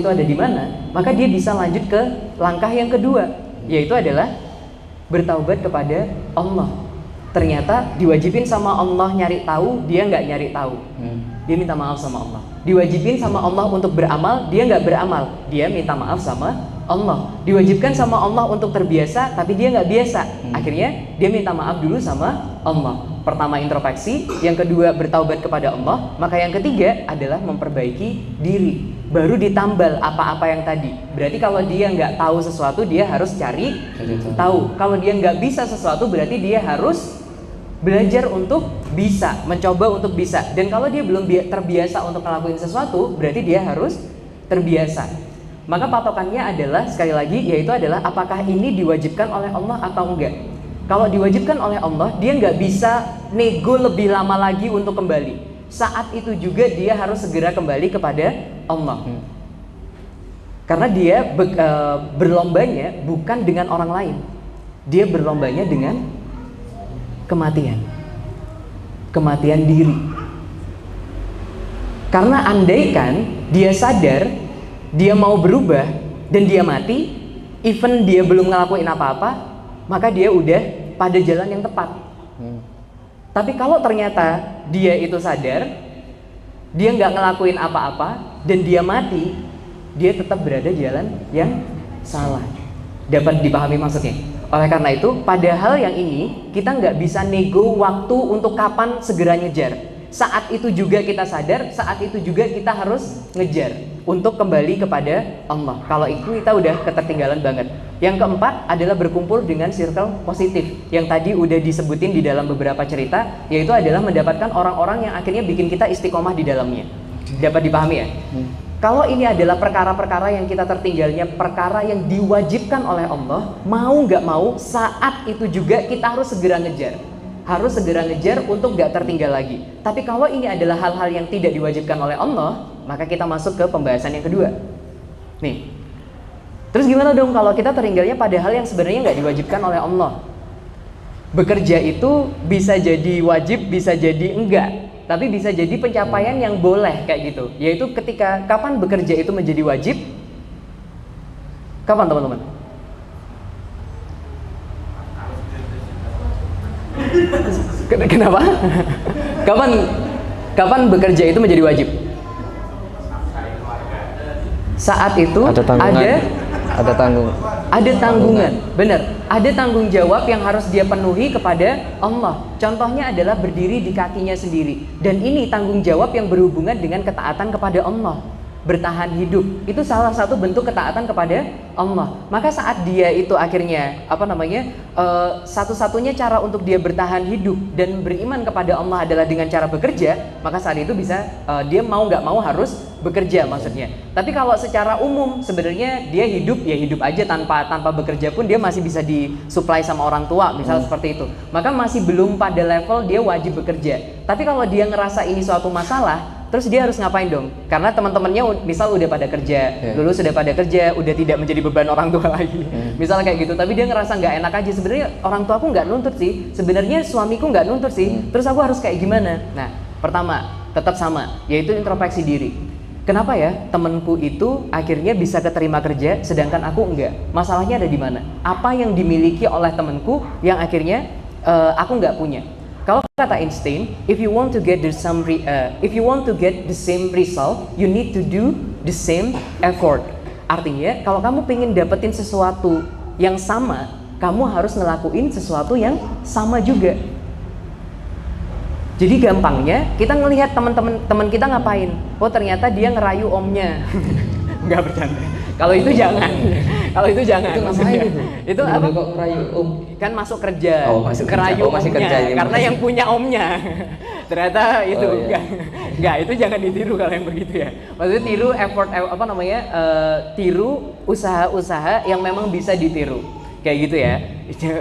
itu ada di mana, maka dia bisa lanjut ke langkah yang kedua, yaitu adalah bertaubat kepada Allah. Ternyata diwajibin sama Allah nyari tahu, dia nggak nyari tahu, dia minta maaf sama Allah. Diwajibin sama Allah untuk beramal, dia nggak beramal, dia minta maaf sama Allah. Diwajibkan sama Allah untuk terbiasa, tapi dia nggak biasa, akhirnya dia minta maaf dulu sama Allah. Pertama introspeksi, yang kedua bertaubat kepada Allah, maka yang ketiga adalah memperbaiki diri, baru ditambal apa-apa yang tadi. Berarti kalau dia nggak tahu sesuatu, dia harus cari tahu. Kalau dia nggak bisa sesuatu, berarti dia harus belajar untuk bisa, mencoba untuk bisa. Dan kalau dia belum terbiasa untuk ngelakuin sesuatu, berarti dia harus terbiasa. Maka patokannya adalah, sekali lagi, yaitu adalah apakah ini diwajibkan oleh Allah atau enggak. Kalau diwajibkan oleh Allah, dia nggak bisa nego lebih lama lagi untuk kembali. Saat itu juga dia harus segera kembali kepada Allah. Karena dia berlombanya bukan dengan orang lain, dia berlombanya dengan kematian diri. Karena andaikan dia sadar, dia mau berubah dan dia mati, even dia belum ngelakuin apa-apa, maka dia udah pada jalan yang tepat. Tapi kalau ternyata dia itu sadar, dia nggak ngelakuin apa-apa dan dia mati, dia tetap berada jalan yang salah. Dapat dipahami maksudnya? Oleh karena itu, pada hal yang ini kita nggak bisa nego waktu untuk kapan segera ngejar. Saat itu juga kita sadar, saat itu juga kita harus ngejar untuk kembali kepada Allah. Kalau itu kita udah ketertinggalan banget. Yang keempat adalah berkumpul dengan circle positif, yang tadi udah disebutin di dalam beberapa cerita, yaitu adalah mendapatkan orang-orang yang akhirnya bikin kita istiqomah di dalamnya. Dapat dipahami ya? Kalau ini adalah perkara-perkara yang kita tertinggalnya, perkara yang diwajibkan oleh Allah, mau nggak mau, saat itu juga kita harus segera ngejar. Harus segera ngejar untuk nggak tertinggal lagi. Tapi kalau ini adalah hal-hal yang tidak diwajibkan oleh Allah, maka kita masuk ke pembahasan yang kedua. Nih, terus gimana dong kalau kita tertinggalnya pada hal yang sebenarnya nggak diwajibkan oleh Allah? Bekerja itu bisa jadi wajib, bisa jadi enggak. Tapi bisa jadi pencapaian yang boleh kayak gitu. Yaitu ketika, kapan bekerja itu menjadi wajib? Kapan teman-teman? Kenapa? Kapan bekerja itu menjadi wajib? Saat itu ada tanggungan, benar. Ada tanggung jawab yang harus dia penuhi kepada Allah. Contohnya adalah berdiri di kakinya sendiri. Dan ini tanggung jawab yang berhubungan dengan ketaatan kepada Allah. Bertahan hidup itu salah satu bentuk ketaatan kepada Allah. Maka saat dia itu akhirnya satu-satunya cara untuk dia bertahan hidup dan beriman kepada Allah adalah dengan cara bekerja, maka saat itu bisa dia mau nggak mau harus bekerja maksudnya. Tapi kalau secara umum sebenarnya dia hidup ya hidup aja tanpa bekerja pun dia masih bisa disuplai sama orang tua misal seperti itu. Maka masih belum pada level dia wajib bekerja. Tapi kalau dia ngerasa ini suatu masalah, terus dia harus ngapain dong? Karena teman-temannya misal udah pada kerja, lulus sudah pada kerja, udah tidak menjadi beban orang tua lagi. Misal kayak gitu, tapi dia ngerasa nggak enak aja. Sebenarnya orang tuaku nggak nuntut sih, sebenarnya suamiku nggak nuntut sih. Terus aku harus kayak gimana? Nah, pertama tetap sama, yaitu introspeksi diri. Kenapa ya temanku itu akhirnya bisa keterima kerja, sedangkan aku enggak? Masalahnya ada di mana? Apa yang dimiliki oleh temanku yang akhirnya aku nggak punya? Kalau kata Einstein, if you want to get the same result, you need to do the same effort. Artinya, kalau kamu pengen dapetin sesuatu yang sama, kamu harus ngelakuin sesuatu yang sama juga. Jadi gampangnya, kita ngelihat teman kita ngapain. Oh ternyata dia ngerayu omnya. Enggak bercanda. Kalau itu jangan. Kalau itu jangan. Itu ngapain itu? Itu apa? Kok ngerayu om? Kan masuk kerja. Oh, masuk ngerayu kerja. Masih kerja ya, karena yang punya omnya. Ternyata itu enggak, itu jangan ditiru kalau yang begitu ya. Maksudnya tiru effort tiru usaha-usaha yang memang bisa ditiru. Kayak gitu ya.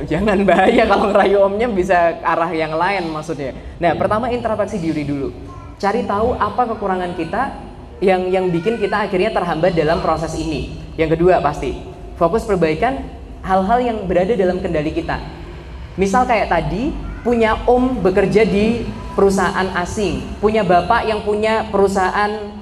Jangan bahaya kalau ngerayu omnya bisa arah yang lain maksudnya. Nah, pertama introspeksi diri dulu. Cari tahu apa kekurangan kita yang bikin kita akhirnya terhambat dalam proses ini. Yang kedua pasti fokus perbaikan hal-hal yang berada dalam kendali kita. Misal kayak tadi punya om bekerja di perusahaan asing, punya bapak yang punya perusahaan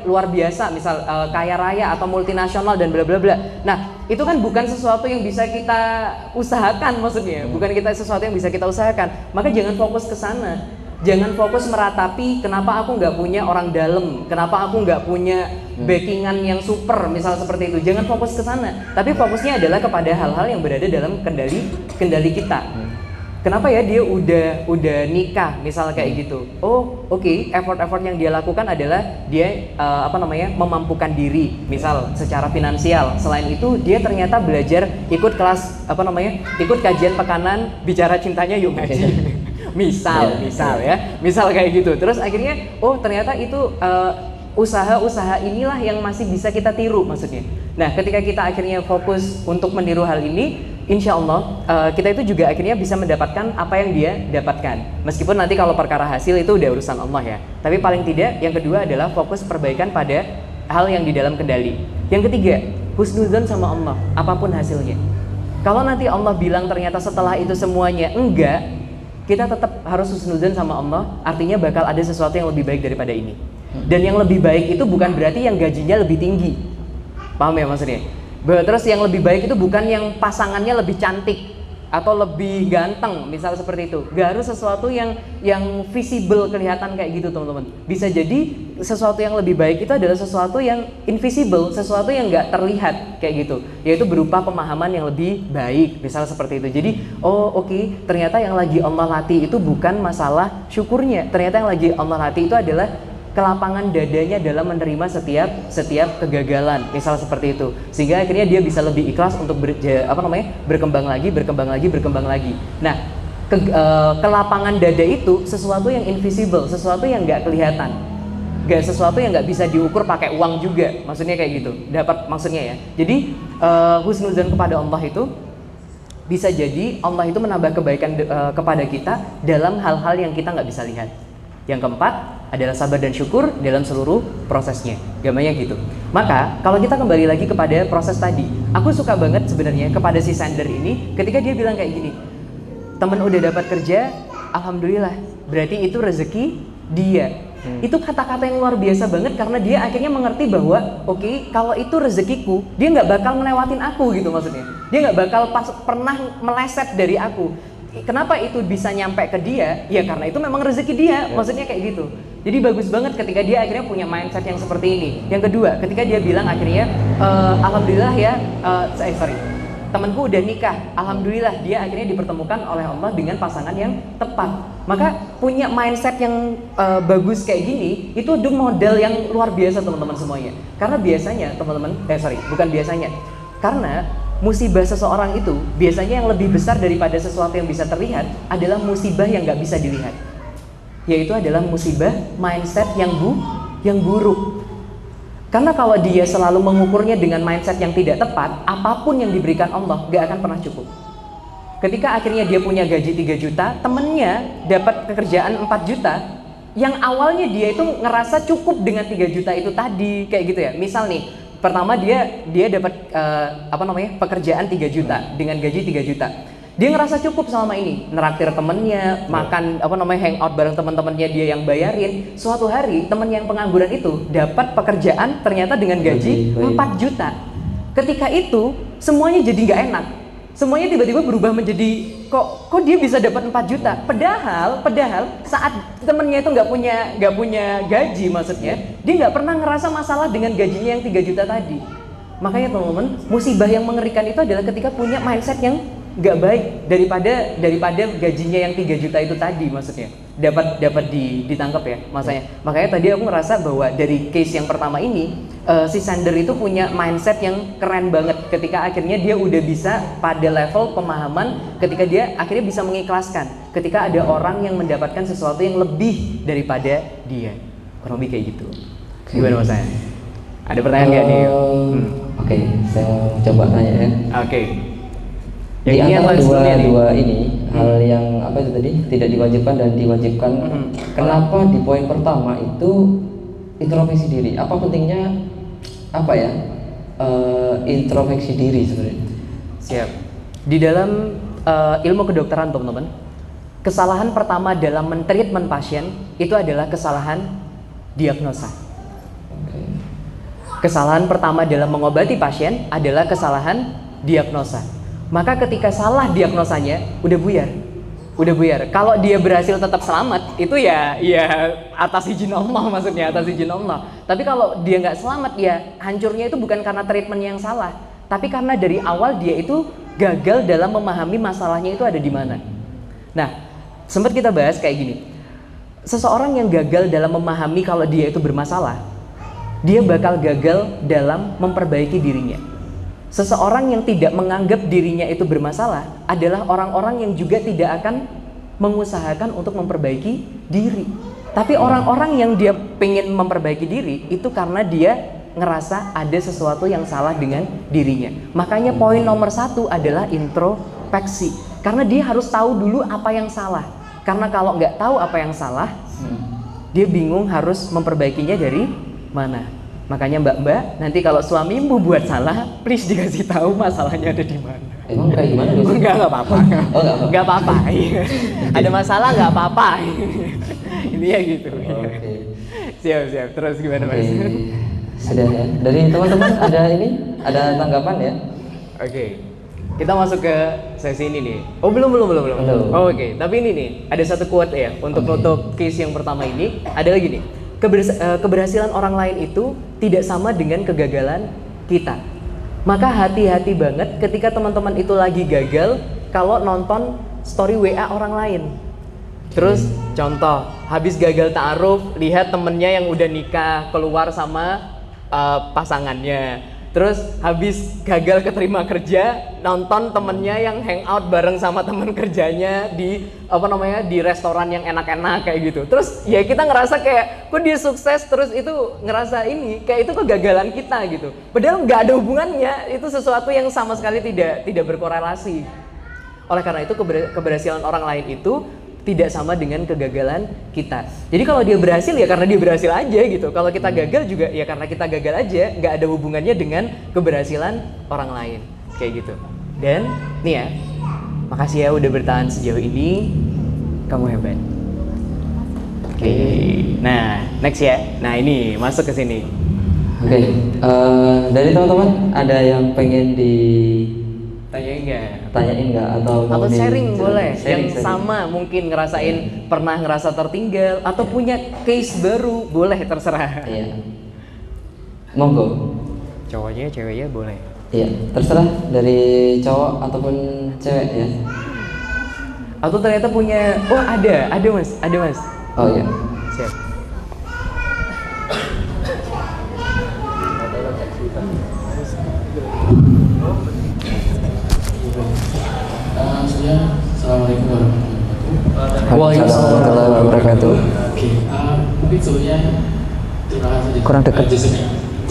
luar biasa, misal kaya raya atau multinasional dan bla bla bla. Nah, itu kan bukan sesuatu yang bisa kita usahakan, maksudnya bukan sesuatu yang bisa kita usahakan. Maka jangan fokus ke sana, jangan fokus meratapi kenapa aku nggak punya orang dalam, kenapa aku nggak punya backingan yang super, misal seperti itu. Jangan fokus ke sana, tapi fokusnya adalah kepada hal-hal yang berada dalam kendali kita. Kenapa ya dia udah nikah, misal kayak gitu. Oh, oke, effort yang dia lakukan adalah dia memampukan diri, misal secara finansial. Selain itu, dia ternyata belajar ikut kelas ikut kajian pekanan bicara cintanya yuk ngaji. misal kayak gitu. Terus akhirnya ternyata itu usaha-usaha inilah yang masih bisa kita tiru, maksudnya. Nah, ketika kita akhirnya fokus untuk meniru hal ini, insya Allah kita itu juga akhirnya bisa mendapatkan apa yang dia dapatkan. Meskipun nanti kalau perkara hasil itu udah urusan Allah ya. Tapi paling tidak yang kedua adalah fokus perbaikan pada hal yang di dalam kendali. Yang ketiga, husnudzon sama Allah apapun hasilnya. Kalau nanti Allah bilang ternyata setelah itu semuanya enggak, kita tetap harus husnudzon sama Allah. Artinya bakal ada sesuatu yang lebih baik daripada ini. Dan yang lebih baik itu bukan berarti yang gajinya lebih tinggi. Paham ya maksudnya? Terus yang lebih baik itu bukan yang pasangannya lebih cantik atau lebih ganteng, misal seperti itu. Gak harus sesuatu yang visible kelihatan kayak gitu, teman-teman. Bisa jadi sesuatu yang lebih baik itu adalah sesuatu yang invisible, sesuatu yang gak terlihat kayak gitu, yaitu berupa pemahaman yang lebih baik, misal seperti itu. Jadi oke, ternyata yang lagi Allah latih itu bukan masalah syukurnya. Ternyata yang lagi Allah latih itu adalah kelapangan dadanya dalam menerima setiap kegagalan, misal seperti itu, sehingga akhirnya dia bisa lebih ikhlas untuk berkembang lagi. Nah, kelapangan dada itu sesuatu yang invisible, sesuatu yang nggak kelihatan, sesuatu yang nggak bisa diukur pakai uang juga, maksudnya kayak gitu. Dapat maksudnya ya? Jadi husnuzan kepada Allah itu bisa jadi Allah itu menambah kebaikan kepada kita dalam hal-hal yang kita nggak bisa lihat. Yang keempat adalah sabar dan syukur dalam seluruh prosesnya. Gamanya gitu. Maka kalau kita kembali lagi kepada proses tadi, aku suka banget sebenarnya kepada si Sander ini ketika dia bilang kayak gini, temen udah dapat kerja, alhamdulillah, berarti itu rezeki dia. Itu kata-kata yang luar biasa banget karena dia akhirnya mengerti bahwa oke, kalau itu rezekiku, dia nggak bakal melewatin aku gitu, maksudnya. Dia nggak bakal pernah meleset dari aku. Kenapa itu bisa nyampe ke dia? Ya karena itu memang rezeki dia, maksudnya kayak gitu. Jadi bagus banget ketika dia akhirnya punya mindset yang seperti ini. Yang kedua, ketika dia bilang akhirnya alhamdulillah ya, temanku udah nikah, alhamdulillah dia akhirnya dipertemukan oleh Allah dengan pasangan yang tepat. Maka punya mindset yang bagus kayak gini, itu modal yang luar biasa teman-teman semuanya. Karena biasanya karena musibah seseorang itu biasanya yang lebih besar daripada sesuatu yang bisa terlihat adalah musibah yang nggak bisa dilihat, yaitu adalah musibah mindset yang buruk. Karena kalau dia selalu mengukurnya dengan mindset yang tidak tepat, apapun yang diberikan Allah nggak akan pernah cukup. Ketika akhirnya dia punya gaji 3 juta, temennya dapat pekerjaan 4 juta, yang awalnya dia itu ngerasa cukup dengan 3 juta itu tadi, kayak gitu ya. Misal nih, pertama dia dapat pekerjaan 3 juta dengan gaji 3 juta. Dia ngerasa cukup selama ini, neraktir temennya, makan hangout bareng teman-temannya dia yang bayarin. Suatu hari temen yang pengangguran itu dapat pekerjaan ternyata dengan gaji 4 juta. Ketika itu semuanya jadi nggak enak. Semuanya tiba-tiba berubah menjadi kok dia bisa dapat 4 juta. Padahal saat temennya itu nggak punya gaji, maksudnya dia nggak pernah ngerasa masalah dengan gajinya yang 3 juta tadi. Makanya teman-teman, musibah yang mengerikan itu adalah ketika punya mindset yang nggak baik daripada gajinya yang 3 juta itu tadi, maksudnya dapat ditangkap ya masanya. Makanya tadi aku ngerasa bahwa dari case yang pertama ini si Sander itu punya mindset yang keren banget ketika akhirnya dia udah bisa pada level pemahaman, ketika dia akhirnya bisa mengikhlaskan ketika ada orang yang mendapatkan sesuatu yang lebih daripada dia, kurang lebih kayak gitu. Gimana masanya? Ada pertanyaan nggak nih? Oke, saya coba tanya ya. Oke. Di antara dua ini hal yang apa itu tadi tidak diwajibkan dan diwajibkan, kenapa di poin pertama itu introspeksi diri? Apa pentingnya introspeksi diri sebenarnya? Siap. Di dalam ilmu kedokteran teman-teman, Kesalahan pertama dalam mentreatment pasien itu adalah kesalahan diagnosa. Kesalahan pertama dalam mengobati pasien adalah kesalahan diagnosa. Maka ketika salah diagnosanya, udah buyar. Kalau dia berhasil tetap selamat, itu ya atas izin Allah, maksudnya atas izin Allah. Tapi kalau dia nggak selamat, ya hancurnya itu bukan karena treatment yang salah, tapi karena dari awal dia itu gagal dalam memahami masalahnya itu ada di mana. Nah, sempat kita bahas kayak gini. Seseorang yang gagal dalam memahami kalau dia itu bermasalah, dia bakal gagal dalam memperbaiki dirinya. Seseorang yang tidak menganggap dirinya itu bermasalah adalah orang-orang yang juga tidak akan mengusahakan untuk memperbaiki diri. Tapi orang-orang yang dia pengen memperbaiki diri itu karena dia ngerasa ada sesuatu yang salah dengan dirinya. Makanya poin nomor 1 adalah introspeksi. Karena dia harus tahu dulu apa yang salah. Karena kalau nggak tahu apa yang salah, dia bingung harus memperbaikinya dari mana. Makanya mbak-mbak, nanti kalau suamimu buat salah, please dikasih tahu masalahnya ada di mana. Emang kayak gimana? Enggak apa-apa. Oh, nggak apa-apa. Ada masalah nggak apa-apa. Ini ya gitu. Oke. Siap. Terus gimana Mas? Sudah ya. Dari teman-teman ada tanggapan ya? Oke. Kita masuk ke sesi ini nih. Oh belum. Oh, oke. Tapi ini nih, ada satu quote ya untuk nutup case yang pertama ini. Ada lagi nih. Keberhasilan orang lain itu tidak sama dengan kegagalan kita. Maka hati-hati banget ketika teman-teman itu lagi gagal kalau nonton story WA orang lain. Terus contoh, habis gagal ta'aruf, lihat temennya yang udah nikah keluar sama pasangannya. Terus habis gagal keterima kerja, nonton temennya yang hangout bareng sama teman kerjanya di di restoran yang enak-enak kayak gitu. Terus ya kita ngerasa kayak kok dia sukses, terus itu ngerasa ini kayak itu kegagalan kita gitu. Padahal nggak ada hubungannya, itu sesuatu yang sama sekali tidak berkorelasi. Oleh karena itu keberhasilan orang lain itu tidak sama dengan kegagalan kita. Jadi kalau dia berhasil ya karena dia berhasil aja gitu. Kalau kita gagal juga ya karena kita gagal aja, nggak ada hubungannya dengan keberhasilan orang lain. Kayak gitu. Dan nih ya, makasih ya udah bertahan sejauh ini. Kamu hebat. Oke. Nah, next ya. Nah, ini masuk ke sini. Oke. Dari teman-teman ada yang pengen tanyain nggak atau sharing boleh sharing. Sama mungkin pernah ngerasa tertinggal atau punya case baru boleh, terserah. Iya, monggo. Cowoknya ceweknya boleh. Iya, terserah dari cowok ataupun cewek ya. Atau ternyata punya, ada mas. Oh iya. Siap. Assalamualaikum warahmatullahi wabarakatuh. Waalaikumsalam warahmatullahi wabarakatuh. Oke, mungkin sebelumnya terima kasih Kurang dekat.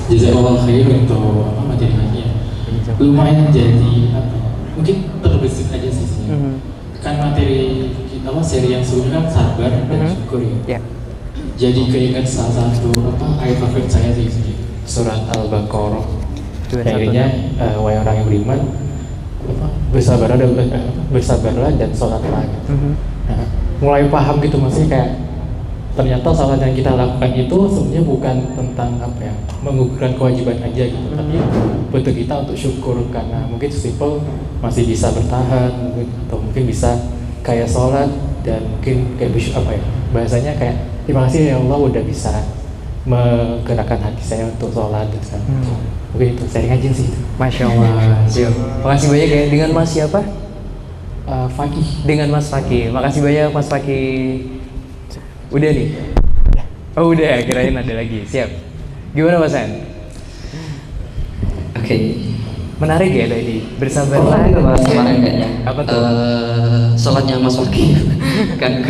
Jazakallah khair untuk materinya. Lumayan jadi mungkin terbesit aja sih sebenarnya. Kan materi kita seri yang sebelumnya kan sabar dan syukur ya. Jadi keinget salah satu ayat favorit saya sih surat Al-Baqarah. Akhirnya wahai orang yang beriman, bersabarlah dan sholatlah. Nah, mulai paham gitu, maksudnya kayak ternyata sholat yang kita lakukan itu sebenarnya bukan tentang menggugurkan kewajiban aja gitu, tapi bentuk kita untuk syukur karena mungkin simple masih bisa bertahan, atau mungkin bisa kayak sholat dan mungkin kayak bahasanya kayak terima kasih ya Allah udah bisa menggerakkan hati saya untuk sholat gitu kan. Mungkin itu sharing aja sih. Masya Allah. Siap. Makasih banyak ya. Dengan Mas siapa? Fakih. Dengan Mas Fakih. Makasih banyak Mas Fakih. Udah nih. Oh udah, kirain ada lagi. Siap. Gimana Mas An? Oke. Menarik ya tadi. Bersabarlah. Itu bahas kemarin kayaknya. Apa tuh? Sholatnya Mas Fakih. Kan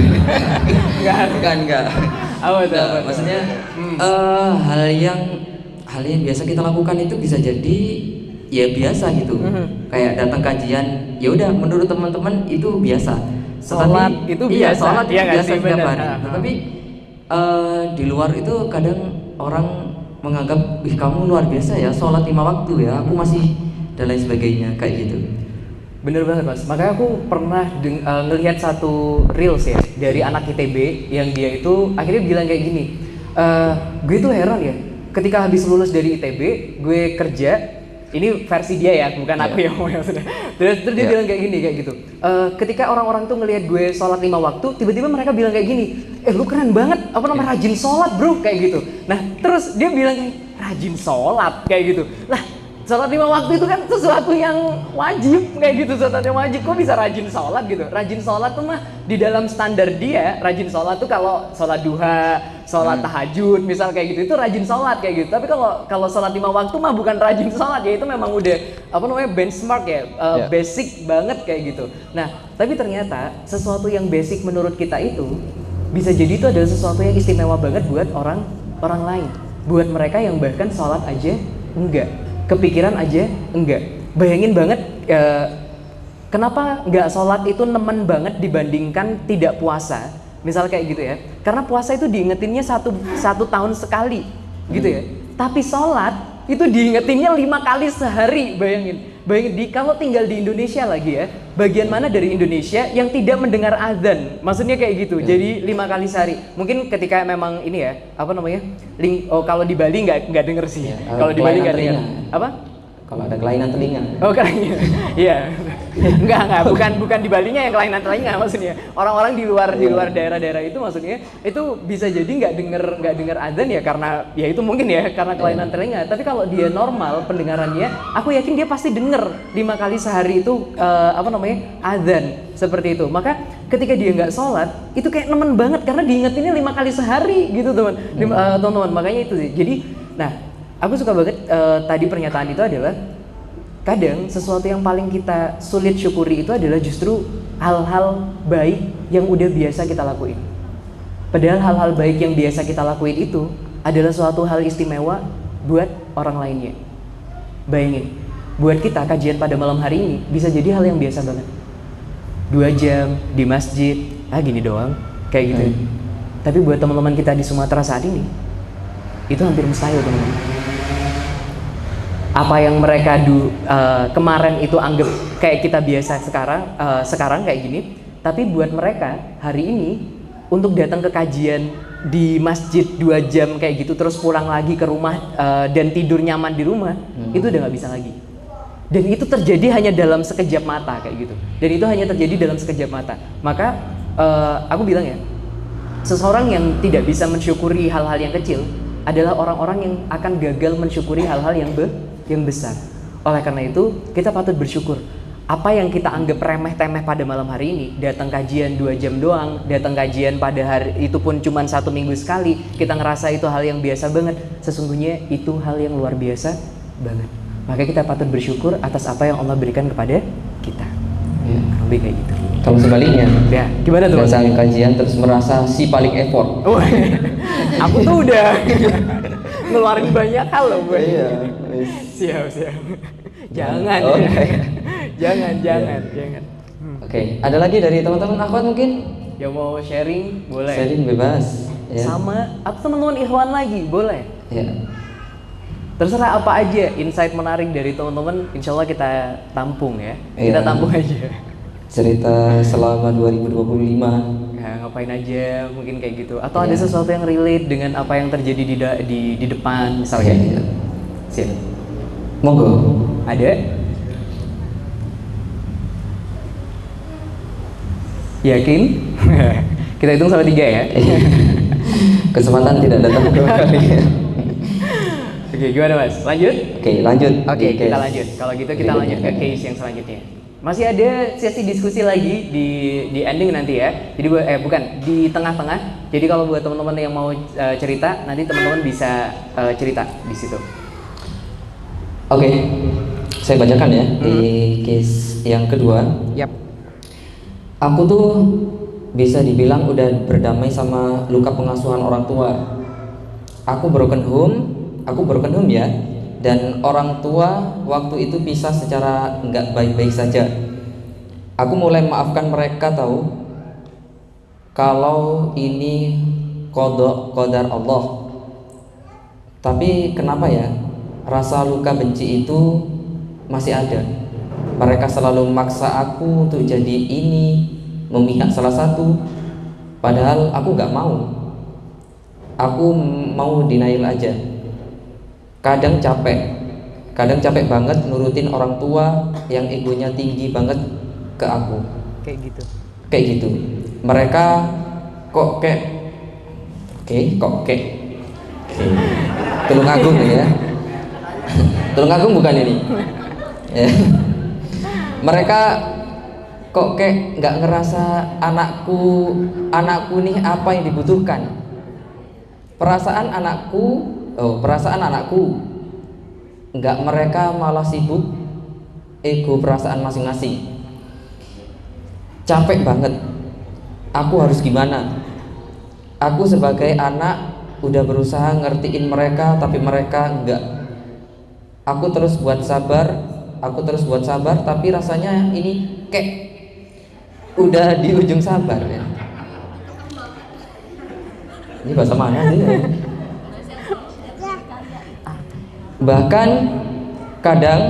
enggak. Apa tuh? Maksudnya hal yang biasa kita lakukan itu bisa jadi ya biasa gitu. Kayak datang kajian, ya udah menurut teman-teman itu biasa. Sholat itu biasa. Iya, sholat itu biasa setiap hari. Tetapi di luar itu kadang orang menganggap, kamu luar biasa ya, sholat 5 waktu ya, aku masih dan lain sebagainya kayak gitu. Bener banget mas, makanya aku pernah ngelihat satu reels ya dari anak ITB yang dia itu akhirnya bilang kayak gini, gue tuh heran ya, ketika habis lulus dari ITB, gue kerja, ini versi dia ya, bukan aku yang ngomong sudah. Terus dia bilang kayak gini, kayak gitu. Ketika orang-orang tuh ngelihat gue sholat 5 waktu, tiba-tiba mereka bilang kayak gini, lu keren banget, apa namanya rajin sholat bro, kayak gitu. Nah terus dia bilang kayak rajin sholat, kayak gitu. Lah sholat 5 waktu itu kan sesuatu yang wajib kayak gitu, sesuatu yang wajib, kok bisa rajin sholat gitu? Rajin sholat tuh mah di dalam standar dia, rajin sholat tuh kalau sholat duha, sholat tahajud, misal kayak gitu, itu rajin sholat kayak gitu. Tapi kalau sholat 5 waktu mah bukan rajin sholat ya, itu memang udah apa namanya benchmark ya, basic banget kayak gitu. Nah tapi ternyata sesuatu yang basic menurut kita itu bisa jadi itu adalah sesuatu yang istimewa banget buat orang lain, buat mereka yang bahkan sholat aja enggak, kepikiran aja enggak. Bayangin banget kenapa enggak sholat itu nemen banget dibandingkan tidak puasa, misal kayak gitu ya, karena puasa itu diingetinnya satu tahun sekali gitu ya, tapi sholat itu diingetinnya 5 kali sehari. Bayangin kalau tinggal di Indonesia lagi ya, bagian mana dari Indonesia yang tidak mendengar azan, maksudnya kayak gitu. Jadi 5 kali sehari. Mungkin ketika memang ini ya, apa namanya, kalau di Bali nggak denger sih, kalau di Bali nggak denger apa, kalau ada kelainan telinga. Oh kelainan, iya. Enggak, bukan di Balinya yang kelainan telinga maksudnya. Orang-orang di luar daerah-daerah itu maksudnya itu bisa jadi nggak denger azan ya, karena ya itu mungkin ya karena kelainan telinga. Tapi kalau dia normal pendengarannya, aku yakin dia pasti denger 5 kali sehari itu apa namanya azan seperti itu. Maka ketika dia nggak sholat itu kayak nemen banget karena diingetinnya 5 kali sehari gitu teman-teman. Makanya itu sih. Jadi, nah aku suka banget tadi pernyataan itu adalah kadang sesuatu yang paling kita sulit syukuri itu adalah justru hal-hal baik yang udah biasa kita lakuin. Padahal hal-hal baik yang biasa kita lakuin itu adalah suatu hal istimewa buat orang lainnya. Bayangin, buat kita kajian pada malam hari ini bisa jadi hal yang biasa banget. 2 jam di masjid, gini doang, kayak gitu. Tapi buat teman-teman kita di Sumatera saat ini, itu hampir mustahil teman-teman. Apa yang mereka kemarin itu anggap kayak kita biasa sekarang kayak gini, tapi buat mereka hari ini untuk datang ke kajian di masjid 2 jam kayak gitu terus pulang lagi ke rumah dan tidur nyaman di rumah, itu udah nggak bisa lagi. Dan itu terjadi hanya dalam sekejap mata kayak gitu. Dan itu hanya terjadi dalam sekejap mata. Maka aku bilang ya, seseorang yang tidak bisa mensyukuri hal-hal yang kecil adalah orang-orang yang akan gagal mensyukuri hal-hal yang besar. Oleh karena itu, kita patut bersyukur. Apa yang kita anggap remeh-temeh pada malam hari ini, datang kajian 2 jam doang, datang kajian pada hari itu pun cuma 1 minggu sekali, kita ngerasa itu hal yang biasa banget. Sesungguhnya itu hal yang luar biasa banget. Maka kita patut bersyukur atas apa yang Allah berikan kepada kita. Ya, lebih kayak gitu. Kalau sebaliknya, ya, gimana tuh? Datang kajian terus merasa si paling effort. Oh, aku tuh udah ngeluarin banyak hal loh buat siap. Jangan, jangan. Oke, ada lagi dari teman-teman akhwat mungkin? Yang mau sharing boleh. Sharing bebas. Ya. Sama atau teman-teman ikhwan lagi boleh. Ya. Terserah apa aja insight menarik dari teman-teman, insya Allah kita tampung ya. Kita tampung aja. Cerita selama 2025. Ya, ngapain aja mungkin kayak gitu. Atau ada sesuatu yang relate dengan apa yang terjadi di depan misalnya gitu. Siap. Monggo. Ada? Yakin? Kita hitung sampai 3 ya. Kesempatan tidak datang dua kali. Oke, gimana Mas? Lanjut? Oke, lanjut. Oke, kita lanjut. Kalau gitu kita lanjut ke case yang selanjutnya. Masih ada sesi diskusi lagi di ending nanti ya. Jadi bukan di tengah-tengah. Jadi kalau buat teman-teman yang mau cerita, nanti teman-teman bisa cerita di situ. Oke. Saya bacakan ya di case yang kedua. Yap. Aku tuh bisa dibilang udah berdamai sama luka pengasuhan orang tua. Aku broken home ya. Dan orang tua waktu itu pisah secara nggak baik-baik saja. Aku mulai maafkan mereka tahu kalau ini qadar Allah. Tapi kenapa ya rasa luka benci itu masih ada. Mereka selalu memaksa aku untuk jadi ini, memihak salah satu, padahal aku nggak mau. Aku mau denial aja. Kadang capek banget nurutin orang tua yang egonya tinggi banget ke aku. Kayak gitu. Mereka kok kayak Tulungagung ya. Tulungagung bukan ini. Ya. Mereka kok kayak nggak ngerasa anakku nih apa yang dibutuhkan. Perasaan anakku nggak, mereka malah sibuk ego perasaan masing-masing. Capek banget. Aku harus gimana? Aku sebagai anak udah berusaha ngertiin mereka, tapi mereka enggak. Aku terus buat sabar, tapi rasanya ini kayak udah di ujung sabar ya. Ini bahasa mana sih? Bahkan kadang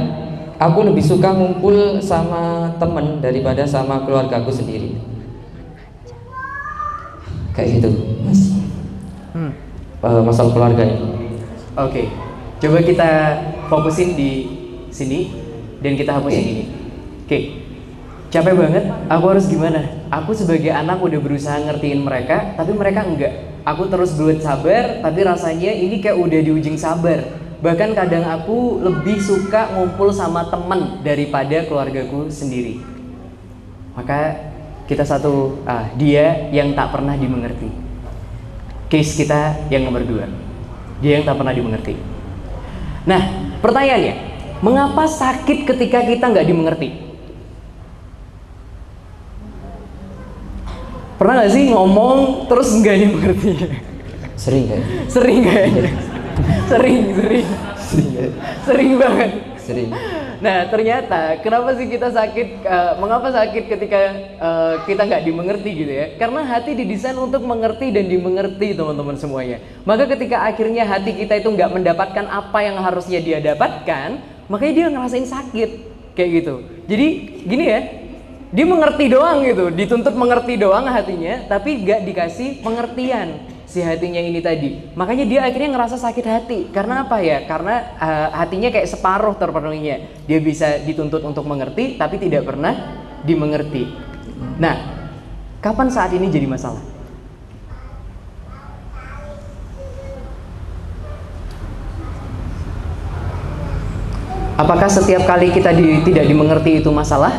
aku lebih suka ngumpul sama temen daripada sama keluargaku sendiri. Kayak gitu, Mas. Masalah keluarga ini. Oke, coba kita fokusin di sini dan kita hapusin ini. Oke, capek banget. Aku harus gimana? Aku sebagai anak udah berusaha ngertiin mereka, tapi mereka enggak. Aku terus buat sabar, tapi rasanya ini kayak udah di ujung sabar. Bahkan kadang aku lebih suka ngumpul sama teman daripada keluargaku sendiri. Maka kita dia yang tak pernah dimengerti. Case kita yang nomor 2, dia yang tak pernah dimengerti. Nah, pertanyaannya, mengapa sakit ketika kita nggak dimengerti? Pernah nggak sih ngomong terus nggak dimengerti? Sering kan? Sering kayaknya. Sering banget. Sering. Nah, ternyata kenapa sih kita sakit? Mengapa sakit ketika kita nggak dimengerti gitu ya? Karena hati didesain untuk mengerti dan dimengerti, teman-teman semuanya. Maka ketika akhirnya hati kita itu nggak mendapatkan apa yang harusnya dia dapatkan, makanya dia ngerasain sakit kayak gitu. Jadi gini ya, dia mengerti doang gitu, dituntut mengerti doang hatinya, tapi nggak dikasih pengertian si hatinya ini tadi. Makanya dia akhirnya ngerasa sakit hati. Karena apa ya? Karena hatinya kayak separuh terpenuhinya. Dia bisa dituntut untuk mengerti, tapi tidak pernah dimengerti. Nah, kapan saat ini jadi masalah? Apakah setiap kali kita tidak dimengerti itu masalah?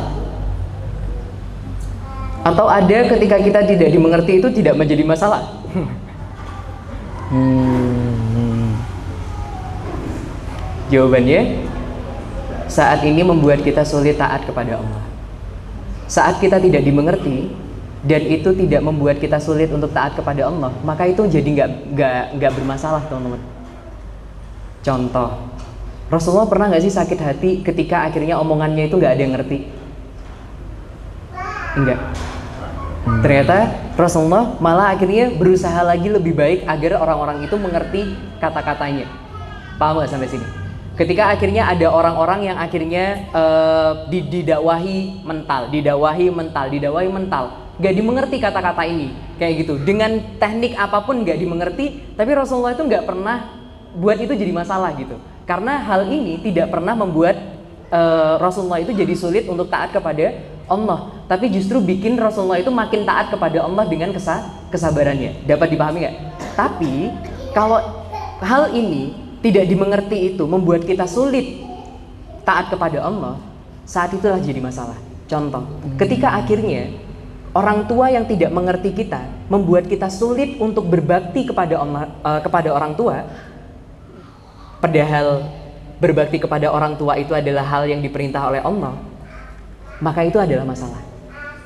Atau ada ketika kita tidak dimengerti itu tidak menjadi masalah? Jawabannya, saat ini membuat kita sulit taat kepada Allah. Saat kita tidak dimengerti dan itu tidak membuat kita sulit untuk taat kepada Allah, maka itu jadi nggak bermasalah, teman-teman. Contoh, Rasulullah pernah nggak sih sakit hati ketika akhirnya omongannya itu nggak ada yang ngerti? Enggak. Ternyata Rasulullah malah akhirnya berusaha lagi lebih baik agar orang-orang itu mengerti kata-katanya. Paham gak sampai sini? Ketika akhirnya ada orang-orang yang akhirnya didakwahi mental, gak dimengerti kata-kata ini, kayak gitu. Dengan teknik apapun gak dimengerti, tapi Rasulullah itu gak pernah buat itu jadi masalah gitu. Karena hal ini tidak pernah membuat Rasulullah itu jadi sulit untuk taat kepada Allah, tapi justru bikin Rasulullah itu makin taat kepada Allah dengan kesabarannya. Dapat dipahami nggak? Tapi kalau hal ini tidak dimengerti itu membuat kita sulit taat kepada Allah, saat itulah jadi masalah. Contoh, ketika akhirnya orang tua yang tidak mengerti kita membuat kita sulit untuk berbakti kepada Allah, kepada orang tua, padahal berbakti kepada orang tua itu adalah hal yang diperintah oleh Allah, maka itu adalah masalah.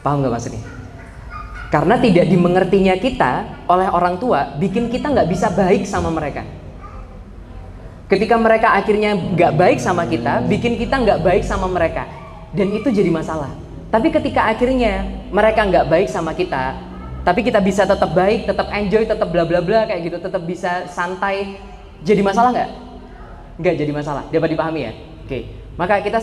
Paham gak maksudnya? Karena tidak dimengertinya kita oleh orang tua bikin kita gak bisa baik sama mereka. Ketika mereka akhirnya gak baik sama kita, bikin kita gak baik sama mereka, dan itu jadi masalah. Tapi ketika akhirnya mereka gak baik sama kita, tapi kita bisa tetap baik, tetap enjoy, tetap bla bla bla kayak gitu, tetap bisa santai, jadi masalah gak? Nggak jadi masalah. Dapat dipahami ya? Oke. Maka kita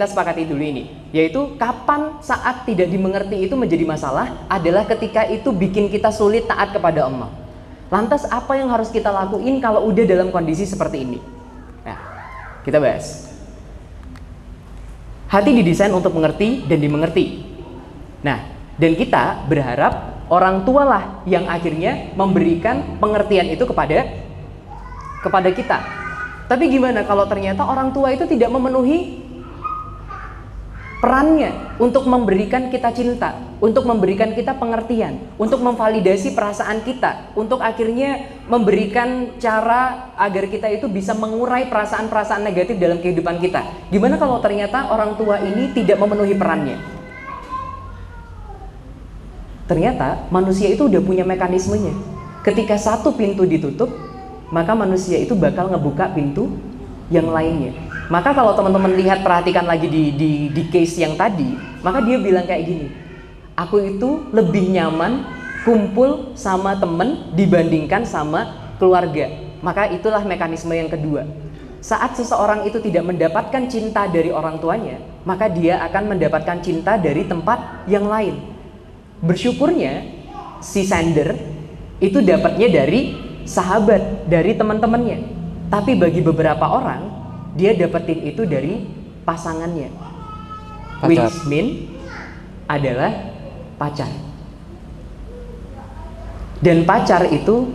sepakati dulu ini, yaitu kapan saat tidak dimengerti itu menjadi masalah adalah ketika itu bikin kita sulit taat kepada Allah. Lantas apa yang harus kita lakuin kalau udah dalam kondisi seperti ini? Nah, kita bahas. Hati didesain untuk mengerti dan dimengerti. Nah, dan kita berharap orang tua lah yang akhirnya memberikan pengertian itu kepada kita. Tapi gimana kalau ternyata orang tua itu tidak memenuhi perannya untuk memberikan kita cinta, untuk memberikan kita pengertian, untuk memvalidasi perasaan kita, untuk akhirnya memberikan cara agar kita itu bisa mengurai perasaan-perasaan negatif dalam kehidupan kita. Gimana kalau ternyata orang tua ini tidak memenuhi perannya? Ternyata manusia itu udah punya mekanismenya. Ketika satu pintu ditutup, maka manusia itu bakal ngebuka pintu yang lainnya. Maka kalau teman-teman lihat, perhatikan lagi di case yang tadi, maka dia bilang kayak gini, aku itu lebih nyaman kumpul sama temen dibandingkan sama keluarga. Maka itulah mekanisme yang kedua. Saat seseorang itu tidak mendapatkan cinta dari orang tuanya, maka dia akan mendapatkan cinta dari tempat yang lain. Bersyukurnya si sender itu dapatnya dari sahabat, dari teman-temannya. Tapi bagi beberapa orang, dia dapetin itu dari pasangannya. Pacar. Which mean adalah pacar. Dan pacar itu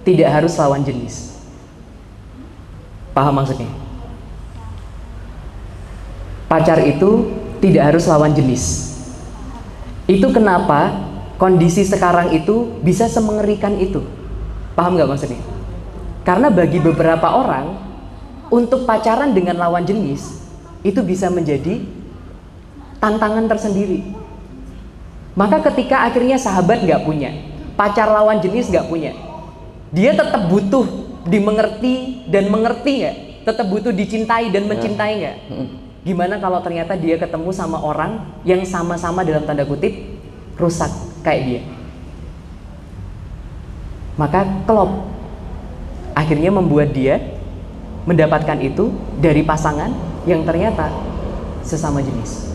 tidak harus lawan jenis. Paham maksudnya? Pacar itu tidak harus lawan jenis. Itu kenapa kondisi sekarang itu bisa semengerikan itu. Paham gak maksudnya? Karena bagi beberapa orang, untuk pacaran dengan lawan jenis itu bisa menjadi tantangan tersendiri. Maka ketika akhirnya sahabat gak punya, pacar lawan jenis gak punya, dia tetap butuh dimengerti dan mengerti gak? Tetap butuh dicintai dan mencintai gak? Gimana kalau ternyata dia ketemu sama orang yang sama-sama dalam tanda kutip rusak kayak dia? Maka klop akhirnya membuat dia mendapatkan itu dari pasangan yang ternyata sesama jenis.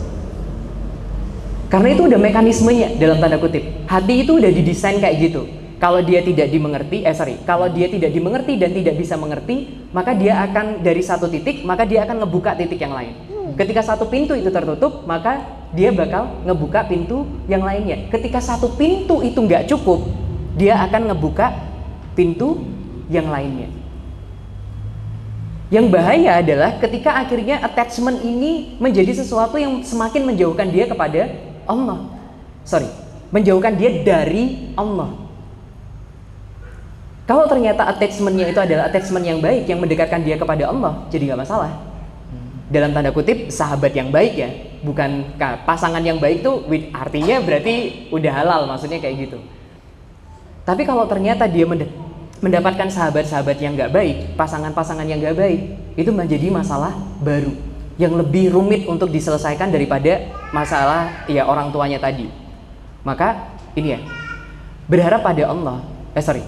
Karena itu udah mekanismenya dalam tanda kutip. Hati itu udah didesain kayak gitu. Kalau dia tidak dimengerti, kalau dia tidak dimengerti dan tidak bisa mengerti, maka dia akan dari satu titik, maka dia akan ngebuka titik yang lain. Ketika satu pintu itu tertutup, maka dia bakal ngebuka pintu yang lainnya. Ketika satu pintu itu nggak cukup, dia akan ngebuka pintu yang lainnya. Yang bahaya adalah ketika akhirnya attachment ini menjadi sesuatu yang semakin menjauhkan dia kepada Allah. Menjauhkan dia dari Allah. Kalau ternyata attachment-nya itu adalah attachment yang baik, yang mendekatkan dia kepada Allah, jadi nggak masalah. Dalam tanda kutip, sahabat yang baik ya, bukan pasangan yang baik tuh artinya berarti udah halal, maksudnya kayak gitu. Tapi kalau ternyata dia mendapatkan sahabat-sahabat yang nggak baik, pasangan-pasangan yang nggak baik, itu menjadi masalah baru yang lebih rumit untuk diselesaikan daripada masalah ya orang tuanya tadi. Maka ini ya, berharap pada Allah,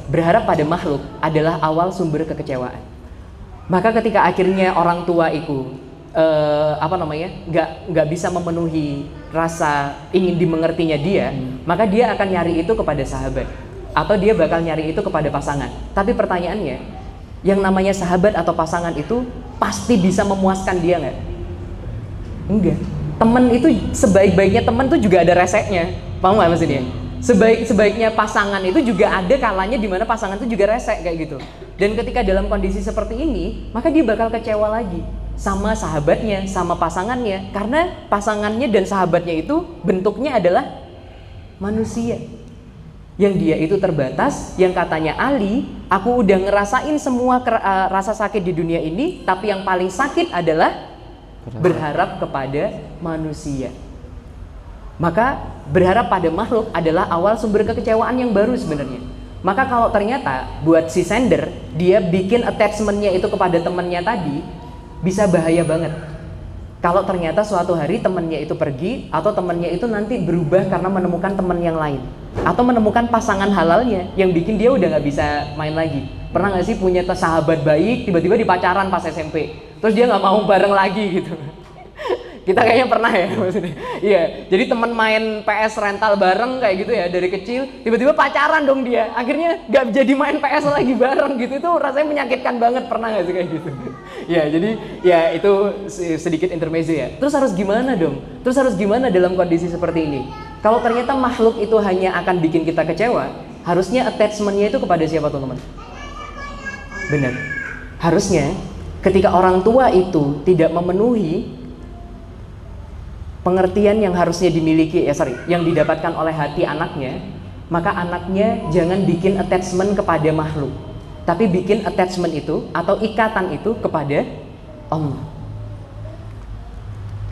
berharap pada makhluk adalah awal sumber kekecewaan. Maka ketika akhirnya orang tua itu nggak bisa memenuhi rasa ingin dimengertinya dia, maka dia akan nyari itu kepada sahabat, atau dia bakal nyari itu kepada pasangan. Tapi pertanyaannya, yang namanya sahabat atau pasangan itu pasti bisa memuaskan dia nggak? Enggak. Teman itu sebaik-baiknya teman tuh juga ada reseknya, paham nggak maksudnya? Sebaik-sebaiknya pasangan itu juga ada kalanya di mana pasangan itu juga resek kayak gitu. Dan ketika dalam kondisi seperti ini, maka dia bakal kecewa lagi sama sahabatnya, sama pasangannya, karena pasangannya dan sahabatnya itu bentuknya adalah manusia. Yang dia itu terbatas, yang katanya Ali, aku udah ngerasain semua rasa sakit di dunia ini, tapi yang paling sakit adalah berharap kepada manusia. Maka berharap pada makhluk adalah awal sumber kekecewaan yang baru sebenarnya. Maka kalau ternyata buat si sender, dia bikin attachment-nya itu kepada temannya tadi, bisa bahaya banget. Kalau ternyata suatu hari temannya itu pergi, atau temannya itu nanti berubah karena menemukan teman yang lain, atau menemukan pasangan halalnya yang bikin dia udah gak bisa main lagi. Pernah gak sih punya sahabat baik, tiba-tiba di pacaran pas SMP? terus dia nggak mau bareng lagi gitu. Kita kayaknya pernah ya maksudnya. Iya, jadi teman main PS rental bareng kayak gitu ya dari kecil, tiba-tiba pacaran dong dia. Akhirnya nggak jadi main PS lagi bareng gitu. Itu rasanya menyakitkan banget, pernah nggak sih kayak gitu? Ya, jadi ya itu sedikit intermezzo ya. Terus harus gimana dong? Terus harus gimana dalam kondisi seperti ini? Kalau ternyata makhluk itu hanya akan bikin kita kecewa, harusnya attachment-nya itu kepada siapa teman-teman? Benar. Harusnya ketika orang tua itu tidak memenuhi pengertian yang harusnya dimiliki, yang didapatkan oleh hati anaknya, maka anaknya jangan bikin attachment kepada makhluk, tapi bikin attachment itu atau ikatan itu kepada Allah.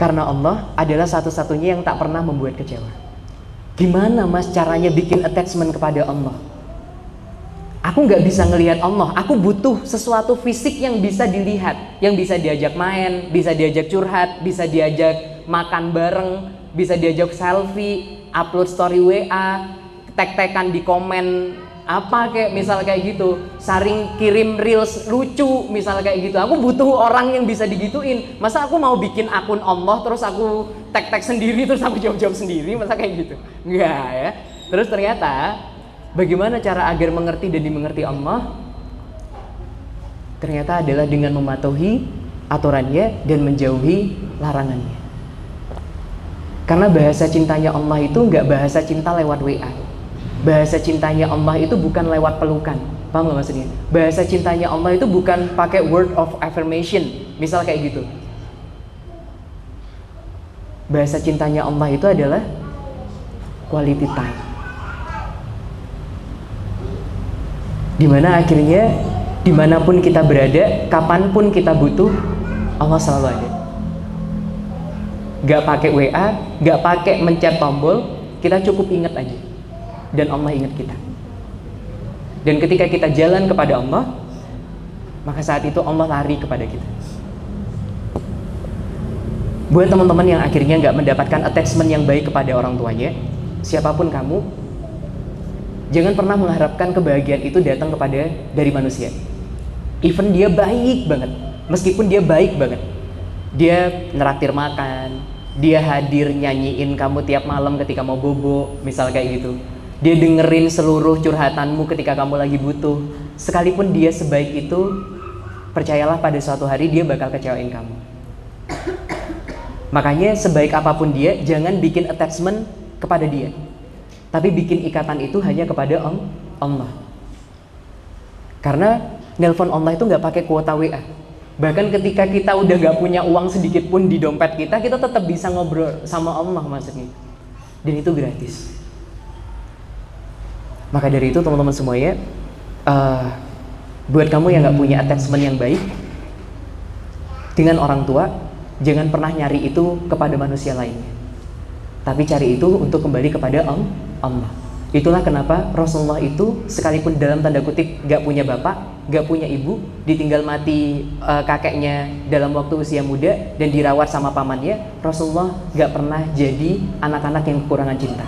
Karena Allah adalah satu-satunya yang tak pernah membuat kecewa. Gimana mas caranya bikin attachment kepada Allah? Aku nggak bisa ngelihat Allah, aku butuh sesuatu fisik yang bisa dilihat, yang bisa diajak main, bisa diajak curhat, bisa diajak makan bareng, bisa diajak selfie, upload story WA, tag-tagan di komen apa kayak misal kayak gitu, saring kirim reels lucu misal kayak gitu. Aku butuh orang yang bisa digituin. Masa aku mau bikin akun Allah terus aku tag-tag sendiri terus aku jawab-jawab sendiri, masa kayak gitu? Enggak ya. Terus ternyata bagaimana cara agar mengerti dan dimengerti Allah? Ternyata adalah dengan mematuhi aturannya dan menjauhi larangannya. Karena bahasa cintanya Allah itu nggak bahasa cinta lewat WA. Bahasa cintanya Allah itu bukan lewat pelukan. Paham nggak maksudnya? Bahasa cintanya Allah itu bukan pakai word of affirmation, misal kayak gitu. Bahasa cintanya Allah itu adalah quality time. Dimana akhirnya dimanapun kita berada, kapanpun kita butuh, Allah selalu ada. Gak pakai WA, gak pakai mencet tombol, kita cukup ingat aja, dan Allah ingat kita. Dan ketika kita jalan kepada Allah, maka saat itu Allah lari kepada kita. Buat teman-teman yang akhirnya gak mendapatkan attachment yang baik kepada orang tuanya, siapapun kamu, jangan pernah mengharapkan kebahagiaan itu datang dari manusia. Even dia baik banget, meskipun dia baik banget, dia neraktir makan, dia hadir nyanyiin kamu tiap malam ketika mau bobo, misal kayak gitu. Dia dengerin seluruh curhatanmu ketika kamu lagi butuh. Sekalipun dia sebaik itu, percayalah pada suatu hari dia bakal kecewain kamu. Makanya sebaik apapun dia, jangan bikin attachment kepada dia, tapi bikin ikatan itu hanya kepada Allah. Karena nelpon Allah itu nggak pakai kuota WA. Bahkan ketika kita udah gak punya uang sedikit pun di dompet kita tetap bisa ngobrol sama Allah maksudnya. Dan itu gratis. Maka dari itu teman-teman semuanya, buat kamu yang gak punya attachment yang baik dengan orang tua, jangan pernah nyari itu kepada manusia lainnya, tapi cari itu untuk kembali kepada Allah. Itulah kenapa Rasulullah itu sekalipun dalam tanda kutip gak punya bapak, gak punya ibu, ditinggal mati kakeknya dalam waktu usia muda dan dirawat sama pamannya, Rasulullah gak pernah jadi anak-anak yang kekurangan cinta.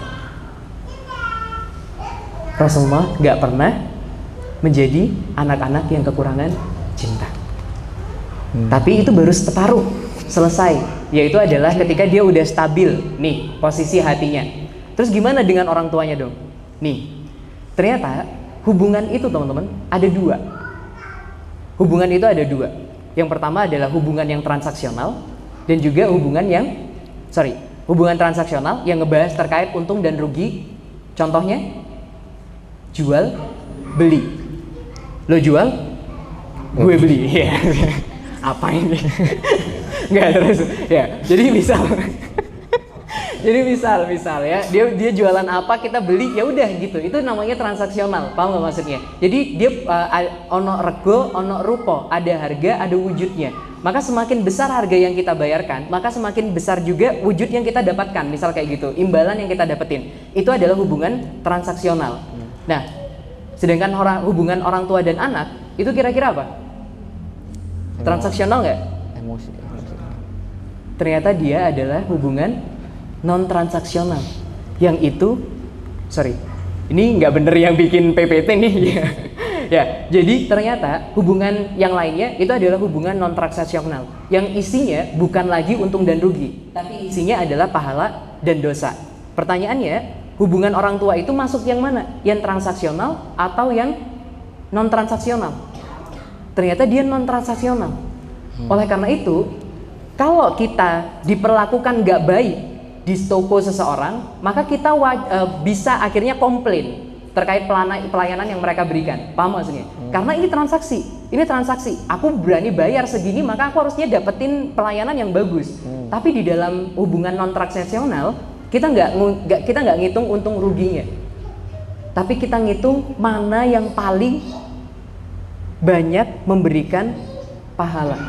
Rasulullah gak pernah menjadi anak-anak yang kekurangan cinta. Tapi itu baru separuh selesai, yaitu adalah ketika dia udah stabil nih posisi hatinya. Terus gimana dengan orang tuanya dong? Nih, ternyata hubungan itu teman-teman ada dua. Hubungan itu ada dua. Yang pertama adalah hubungan yang transaksional dan juga hubungan transaksional yang ngebahas terkait untung dan rugi. Contohnya, jual beli. Lo jual, gue beli. Ya. Apa ini? Nggak terus. Ya, jadi misal ya, dia jualan apa kita beli, ya udah gitu. Itu namanya transaksional, paham nggak maksudnya? Jadi dia ono rego, ono rupo, ada harga, ada wujudnya. Maka semakin besar harga yang kita bayarkan, maka semakin besar juga wujud yang kita dapatkan. Misal kayak gitu, imbalan yang kita dapetin. Itu adalah hubungan transaksional. Nah, sedangkan hubungan orang tua dan anak itu kira-kira apa? Transaksional nggak? Emosi. Ternyata dia adalah hubungan non transaksional, yang itu ini nggak bener yang bikin PPT nih ya. Ya, jadi ternyata hubungan yang lainnya itu adalah hubungan non transaksional yang isinya bukan lagi untung dan rugi, tapi isinya adalah pahala dan dosa. Pertanyaannya, hubungan orang tua itu masuk yang mana? Yang transaksional atau yang non transaksional? Ternyata dia non transaksional. Oleh karena itu, kalau kita diperlakukan gak baik di toko seseorang, maka kita bisa akhirnya komplain terkait pelayanan yang mereka berikan. Paham maksudnya? Karena ini transaksi. Aku berani bayar segini, maka aku harusnya dapetin pelayanan yang bagus. Tapi di dalam hubungan non transaksional, kita nggak ngitung untung ruginya, tapi kita ngitung mana yang paling banyak memberikan pahala.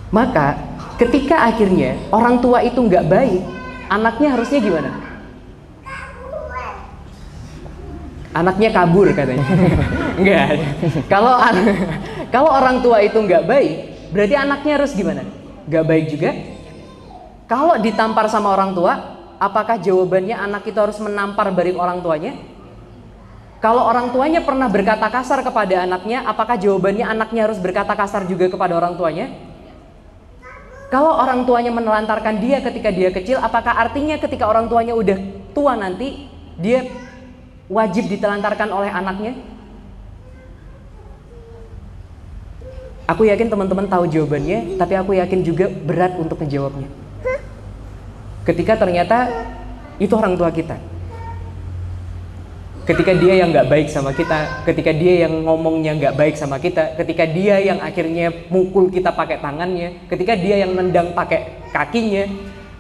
Maka ketika akhirnya orang tua itu nggak baik, anaknya harusnya gimana? Anaknya kabur katanya. Enggak. Kalau orang tua itu nggak baik, berarti anaknya harus gimana? Nggak baik juga. Kalau ditampar sama orang tua, apakah jawabannya anak itu harus menampar balik orang tuanya? Kalau orang tuanya pernah berkata kasar kepada anaknya, apakah jawabannya anaknya harus berkata kasar juga kepada orang tuanya? Kalau orang tuanya menelantarkan dia ketika dia kecil, apakah artinya ketika orang tuanya udah tua nanti, dia wajib ditelantarkan oleh anaknya? Aku yakin teman-teman tahu jawabannya, tapi aku yakin juga berat untuk menjawabnya. Ketika ternyata itu orang tua kita, ketika dia yang gak baik sama kita, ketika dia yang ngomongnya gak baik sama kita, ketika dia yang akhirnya mukul kita pakai tangannya, ketika dia yang nendang pakai kakinya,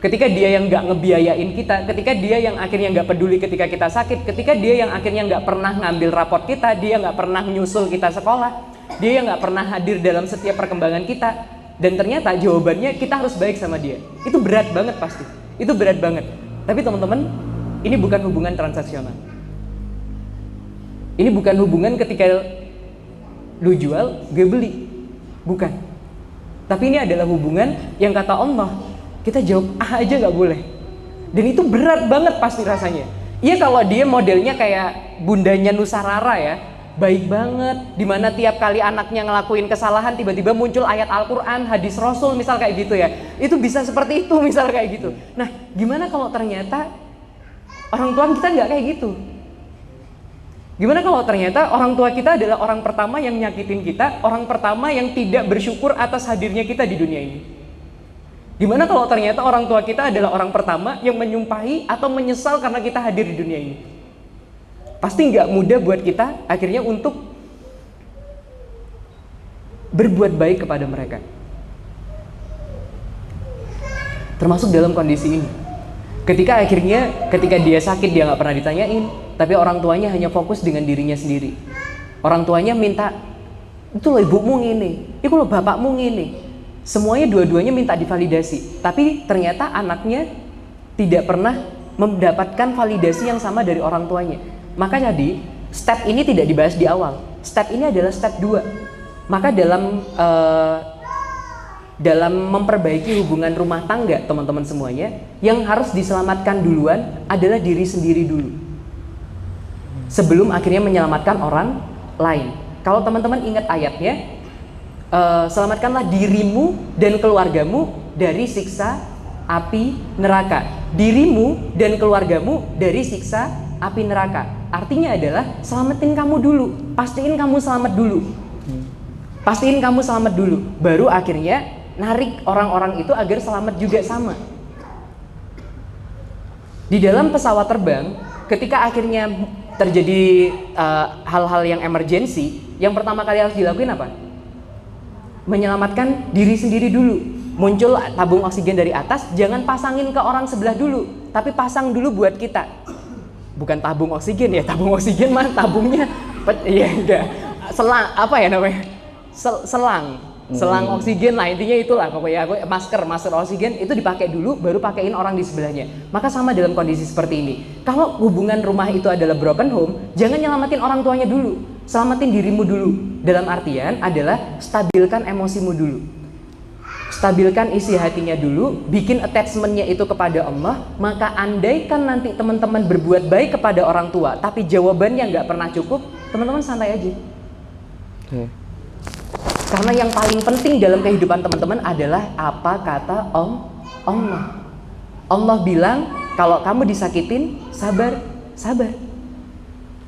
ketika dia yang gak ngebiayain kita, ketika dia yang akhirnya gak peduli ketika kita sakit, ketika dia yang akhirnya gak pernah ngambil raport kita, dia gak pernah nyusul kita sekolah, dia yang gak pernah hadir dalam setiap perkembangan kita, dan ternyata jawabannya kita harus baik sama dia. Itu berat banget pasti. Itu berat banget. Tapi teman-teman, ini bukan hubungan transaksional. Ini bukan hubungan ketika lu jual, gue beli. Bukan. Tapi ini adalah hubungan yang kata Allah, kita jawab aja gak boleh. Dan itu berat banget pasti rasanya. Iya kalau dia modelnya kayak bundanya Nusa Rara ya, baik banget, dimana tiap kali anaknya ngelakuin kesalahan tiba-tiba muncul ayat Al-Quran, hadis Rasul misal kayak gitu ya, itu bisa seperti itu misal kayak gitu. Nah gimana kalau ternyata orang tua kita nggak kayak gitu? Gimana kalau ternyata orang tua kita adalah orang pertama yang nyakitin kita, orang pertama yang tidak bersyukur atas hadirnya kita di dunia ini? Gimana kalau ternyata orang tua kita adalah orang pertama yang menyumpahi atau menyesal karena kita hadir di dunia ini? Pasti nggak mudah buat kita akhirnya untuk berbuat baik kepada mereka. Termasuk dalam kondisi ini. Ketika dia sakit dia nggak pernah ditanyain, tapi orang tuanya hanya fokus dengan dirinya sendiri. Orang tuanya minta, itu loh ibumu ngini, itu loh bapakmu ngini. Semuanya dua-duanya minta divalidasi, tapi ternyata anaknya tidak pernah mendapatkan validasi yang sama dari orang tuanya. Maka jadi step ini tidak dibahas di awal. Step ini adalah step 2. Maka dalam memperbaiki hubungan rumah tangga teman-teman semuanya, yang harus diselamatkan duluan adalah diri sendiri dulu, sebelum akhirnya menyelamatkan orang lain. Kalau teman-teman ingat ayatnya, selamatkanlah dirimu dan keluargamu dari siksa api neraka. Dirimu dan keluargamu dari siksa api neraka. Artinya adalah selamatin kamu dulu, pastiin kamu selamat dulu. Pastiin kamu selamat dulu, baru akhirnya narik orang-orang itu agar selamat juga sama. Di dalam pesawat terbang, ketika akhirnya terjadi hal-hal yang emergensi, yang pertama kali harus dilakuin apa? Menyelamatkan diri sendiri dulu. Muncul tabung oksigen dari atas, jangan pasangin ke orang sebelah dulu, tapi pasang dulu buat kita. Bukan tabung oksigen ya, tabung oksigen mah tabungnya ya enggak. Selang apa ya namanya? Selang oksigen lah, intinya itulah pokoknya. Masker oksigen itu dipakai dulu, baru pakaiin orang di sebelahnya. Maka sama dalam kondisi seperti ini. Kalau hubungan rumah itu adalah broken home, jangan nyelamatin orang tuanya dulu, selamatin dirimu dulu. Dalam artian adalah stabilkan emosimu dulu, stabilkan isi hatinya dulu, bikin attachmentnya itu kepada Allah. Maka andaikan nanti teman-teman berbuat baik kepada orang tua, tapi jawabannya nggak pernah cukup, teman-teman santai aja. Karena yang paling penting dalam kehidupan teman-teman adalah apa kata Allah. Allah bilang kalau kamu disakitin, sabar.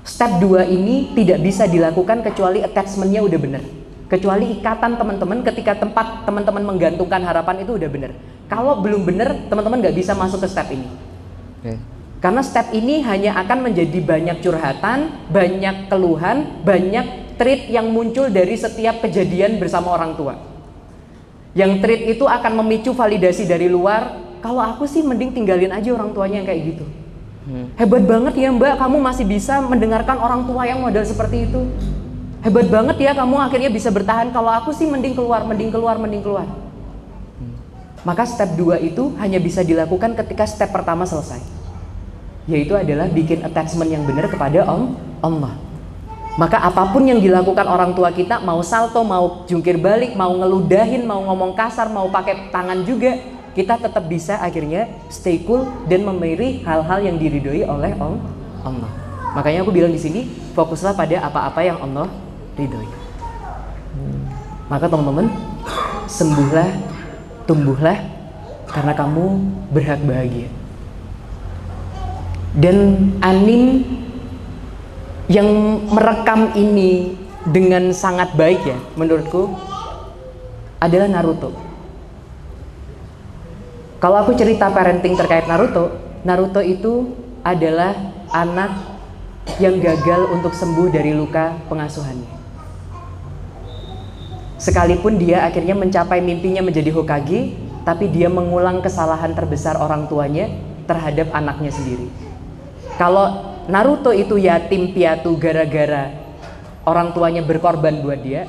Step 2 ini tidak bisa dilakukan kecuali attachment-nya udah bener. Kecuali ikatan teman-teman ketika tempat teman-teman menggantungkan harapan itu udah bener. Kalau belum bener, teman-teman nggak bisa masuk ke step ini. Karena step ini hanya akan menjadi banyak curhatan, banyak keluhan, banyak trait yang muncul dari setiap kejadian bersama orang tua. Yang trait itu akan memicu validasi dari luar. Kalau aku sih mending tinggalin aja orang tuanya yang kayak gitu. Hebat banget ya mbak, kamu masih bisa mendengarkan orang tua yang model seperti itu. Hebat banget ya kamu akhirnya bisa bertahan. Kalau aku sih mending keluar. Maka step 2 itu hanya bisa dilakukan ketika step pertama selesai, yaitu adalah bikin attachment yang benar kepada Allah. Maka apapun yang dilakukan orang tua kita, mau salto, mau jungkir balik, mau ngeludahin, mau ngomong kasar, mau pakai tangan juga, kita tetap bisa akhirnya stay cool dan memilih hal-hal yang diridhoi oleh Allah. Makanya aku bilang di sini, fokuslah pada apa-apa yang Allah ridhoi. Maka teman-teman, sembuhlah, tumbuhlah, karena kamu berhak bahagia. Dan anime yang merekam ini dengan sangat baik ya menurutku adalah Naruto. Kalau aku cerita parenting terkait Naruto itu adalah anak yang gagal untuk sembuh dari luka pengasuhannya. Sekalipun dia akhirnya mencapai mimpinya menjadi Hokage, tapi dia mengulang kesalahan terbesar orang tuanya terhadap anaknya sendiri. Kalau Naruto itu yatim piatu gara-gara orang tuanya berkorban buat dia,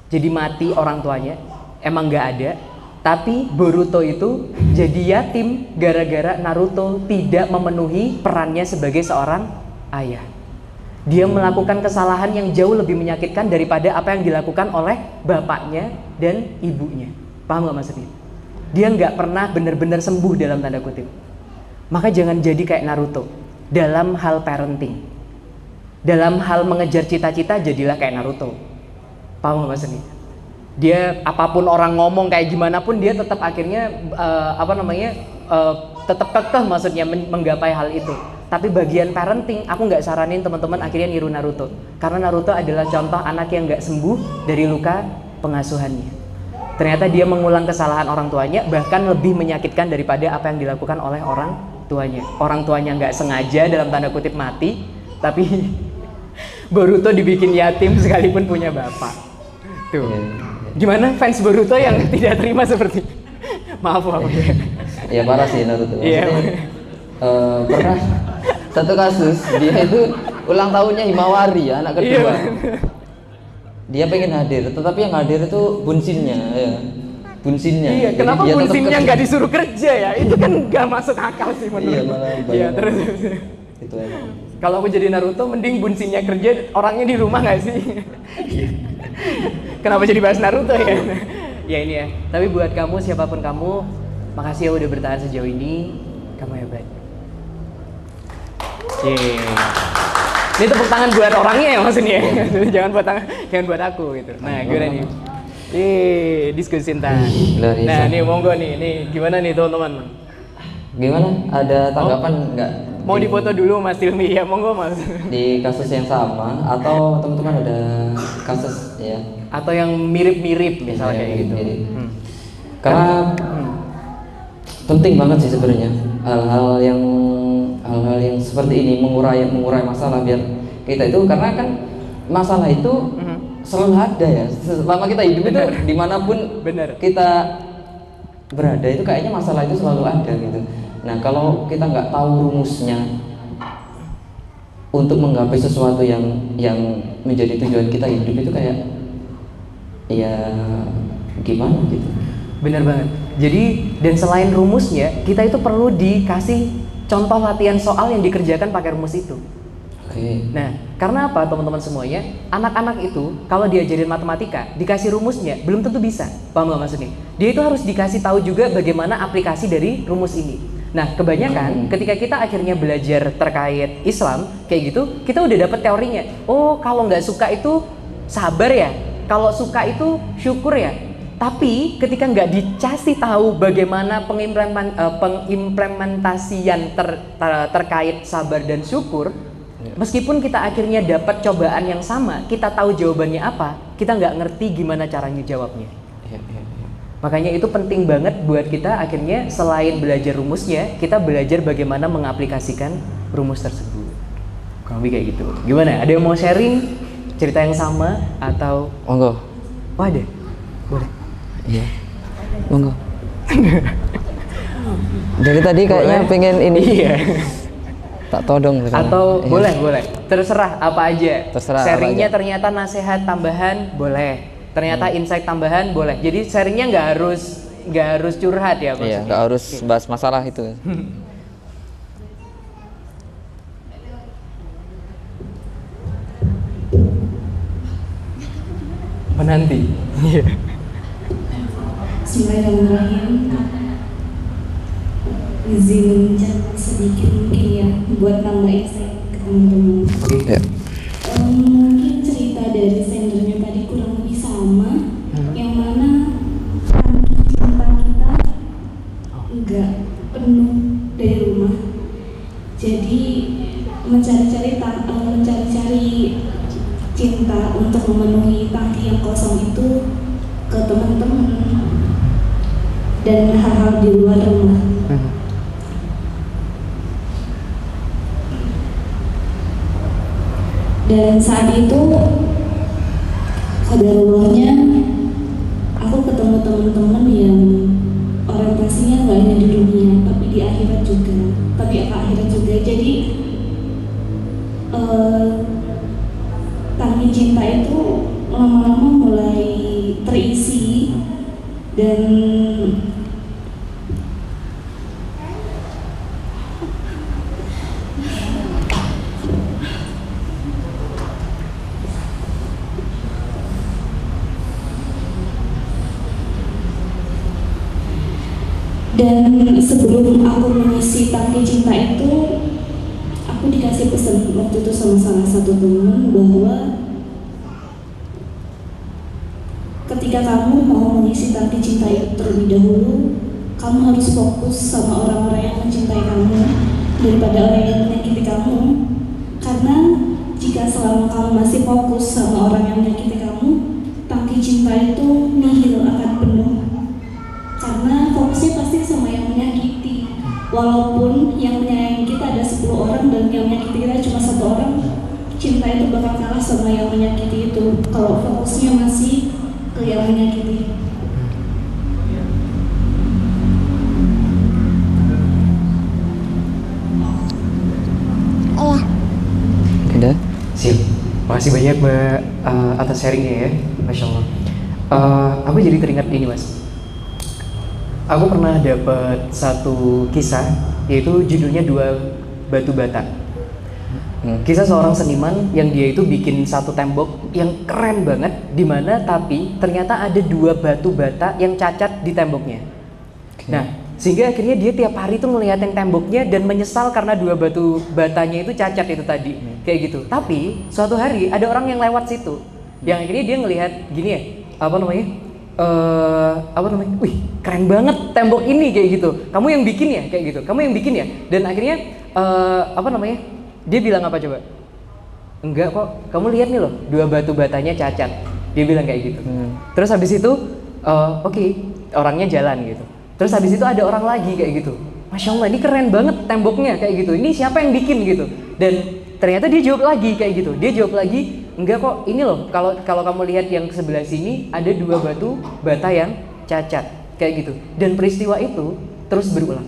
jadi mati orang tuanya, emang gak ada. Tapi Boruto itu jadi yatim gara-gara Naruto tidak memenuhi perannya sebagai seorang ayah. Dia melakukan kesalahan yang jauh lebih menyakitkan daripada apa yang dilakukan oleh bapaknya dan ibunya. Paham gak maksudnya? Dia gak pernah benar-benar sembuh dalam tanda kutip. Maka jangan jadi kayak Naruto dalam hal parenting. Dalam hal mengejar cita-cita, jadilah kayak Naruto. Paham gak maksudnya? Dia apapun orang ngomong kayak gimana pun dia tetap akhirnya tetap kekeh maksudnya menggapai hal itu. Tapi bagian parenting, aku nggak saranin teman-teman akhirnya niru Naruto, karena Naruto adalah contoh anak yang nggak sembuh dari luka pengasuhannya. Ternyata dia mengulang kesalahan orang tuanya, bahkan lebih menyakitkan daripada apa yang dilakukan oleh orang tuanya. Orang tuanya nggak sengaja dalam tanda kutip mati, tapi Boruto dibikin yatim sekalipun punya bapak. Tuh. Gimana fans Boruto yang tidak terima seperti maaf ya parah sih Naruto. Iya. Pernah satu kasus dia itu ulang tahunnya Himawari ya, anak kedua. Dia pengen hadir, tetapi yang hadir itu bunsinnya ya. Bunsinnya. Iya, kenapa bunsinnya nggak disuruh kerja ya? Itu kan nggak masuk akal sih menurut. Iya, malah iya, terus itu emang. Kalau aku jadi Naruto, mending bunsinnya kerja, orangnya di rumah nggak sih? Kenapa jadi bahas Naruto ya? Ya ini ya. Tapi buat kamu, siapapun kamu, makasih ya udah bertahan sejauh ini. Kamu hebat. Ini tepuk tangan buat orangnya ya maksudnya. Jangan buat aku gitu. Nah, gimana nih? Diskusi ntar. Nah, nih monggo nih gimana nih teman-teman? Gimana? Ada tanggapan nggak? Mau difoto dulu Mas Tilmi ya, monggo Mas. Di kasus yang sama atau teman-teman ada kasus ya? Atau yang mirip-mirip misalnya kayak gitu. Karena penting banget sih sebenarnya hal-hal yang seperti ini mengurai masalah biar kita itu, karena kan masalah itu selalu ada ya selama kita hidup. Bener. Itu dimanapun kita berada itu kayaknya masalah itu selalu ada gitu. Nah kalau kita nggak tahu rumusnya untuk menggapai sesuatu yang menjadi tujuan kita hidup itu kayak ya gimana gitu. Bener banget. Jadi dan selain rumusnya, kita itu perlu dikasih contoh latihan soal yang dikerjakan pakai rumus itu. Oke. Nah, karena apa teman-teman semuanya? Anak-anak itu kalau diajarin matematika, dikasih rumusnya belum tentu bisa. Paham nggak maksudnya? Dia itu harus dikasih tahu juga bagaimana aplikasi dari rumus ini. Nah, kebanyakan ketika kita akhirnya belajar terkait Islam kayak gitu, kita udah dapet teorinya. Oh, kalau nggak suka itu sabar ya, kalau suka itu syukur ya. Tapi ketika nggak dikasih tahu bagaimana pengimplementasian terkait sabar dan syukur, meskipun kita akhirnya dapat cobaan yang sama, kita tahu jawabannya apa, kita nggak ngerti gimana caranya jawabnya. Makanya itu penting banget buat kita akhirnya selain belajar rumusnya, kita belajar bagaimana mengaplikasikan rumus tersebut. Kurang lebih kayak gitu. Gimana? Ada yang mau sharing cerita yang sama atau? Monggo. Oh ada? Boleh. Iya. Monggo. Dari tadi kayaknya Boleh? pengen ini. Iya. Tak todong sekarang. Atau Iya. boleh. Terserah apa aja. Terserah Sharingnya apa aja. ternyata nasihat tambahan boleh. Ternyata insight tambahan boleh. Jadi sharingnya nggak harus curhat ya maksudnya. Iya, nggak harus bahas masalah itu. Menanti. Iya. Bismillahirrahmanirrahim. Izin ucap sedikit mungkin ya buat tambah insight ke teman-teman. Ya. Mungkin cerita dari sendernya tadi kurang lebih sama, yang mana tangki cinta kita enggak penuh dari rumah. Jadi mencari-cari cinta untuk memenuhi tangki yang kosong itu ke teman-teman dan hal-hal di luar rumah. Dan saat itu kadarulahnya aku ketemu teman-teman yang orientasinya nggak hanya di dunia tapi di akhirat juga, jadi tangki cinta itu lama-lama mulai terisi dan sebelum aku mengisi tangki cinta itu, aku dikasih pesan waktu itu sama salah satu teman bahwa ketika kamu mau mengisi tangki cinta itu terlebih dahulu, kamu harus fokus sama orang-orang yang mencintai kamu daripada orang yang menyakiti kamu. Karena jika selama kamu masih fokus sama orang yang menyakiti kamu, tangki cinta itu nihil, akan penuh. Karena fokusnya pasti sama yang menyakiti. Walaupun yang menyayangi kita ada 10 orang dan yang menyakiti kita cuma 1 orang, cinta itu bakal kalah sama yang menyakiti itu kalau fokusnya masih ke yang menyakiti. Udah? Siap. Makasih banyak Mbak atas sharingnya ya. Masya Allah. Aku jadi teringat ini Mas. Aku pernah dapat satu kisah, yaitu judulnya Dua Batu Bata. Kisah seorang seniman yang dia itu bikin satu tembok yang keren banget, dimana tapi ternyata ada 2 batu bata yang cacat di temboknya. Nah, sehingga akhirnya dia tiap hari tuh ngeliatin temboknya dan menyesal karena 2 batu batanya itu cacat itu tadi, kayak gitu. Tapi suatu hari ada orang yang lewat situ, yang akhirnya dia ngelihat gini ya, wih keren banget tembok ini kayak gitu. Kamu yang bikin ya kayak gitu. Kamu yang bikin ya. Dan akhirnya dia bilang apa coba? Enggak kok. Kamu lihat nih loh, 2 batu batanya cacat. Dia bilang kayak gitu. Terus habis itu oke, orangnya jalan gitu. Terus habis itu ada orang lagi kayak gitu. Masya Allah, ini keren banget temboknya kayak gitu. Ini siapa yang bikin gitu? Dan ternyata dia jawab lagi kayak gitu. Dia jawab lagi, enggak kok, ini loh, kalau kamu lihat yang sebelah sini ada 2 batu bata yang cacat kayak gitu. Dan peristiwa itu terus berulang.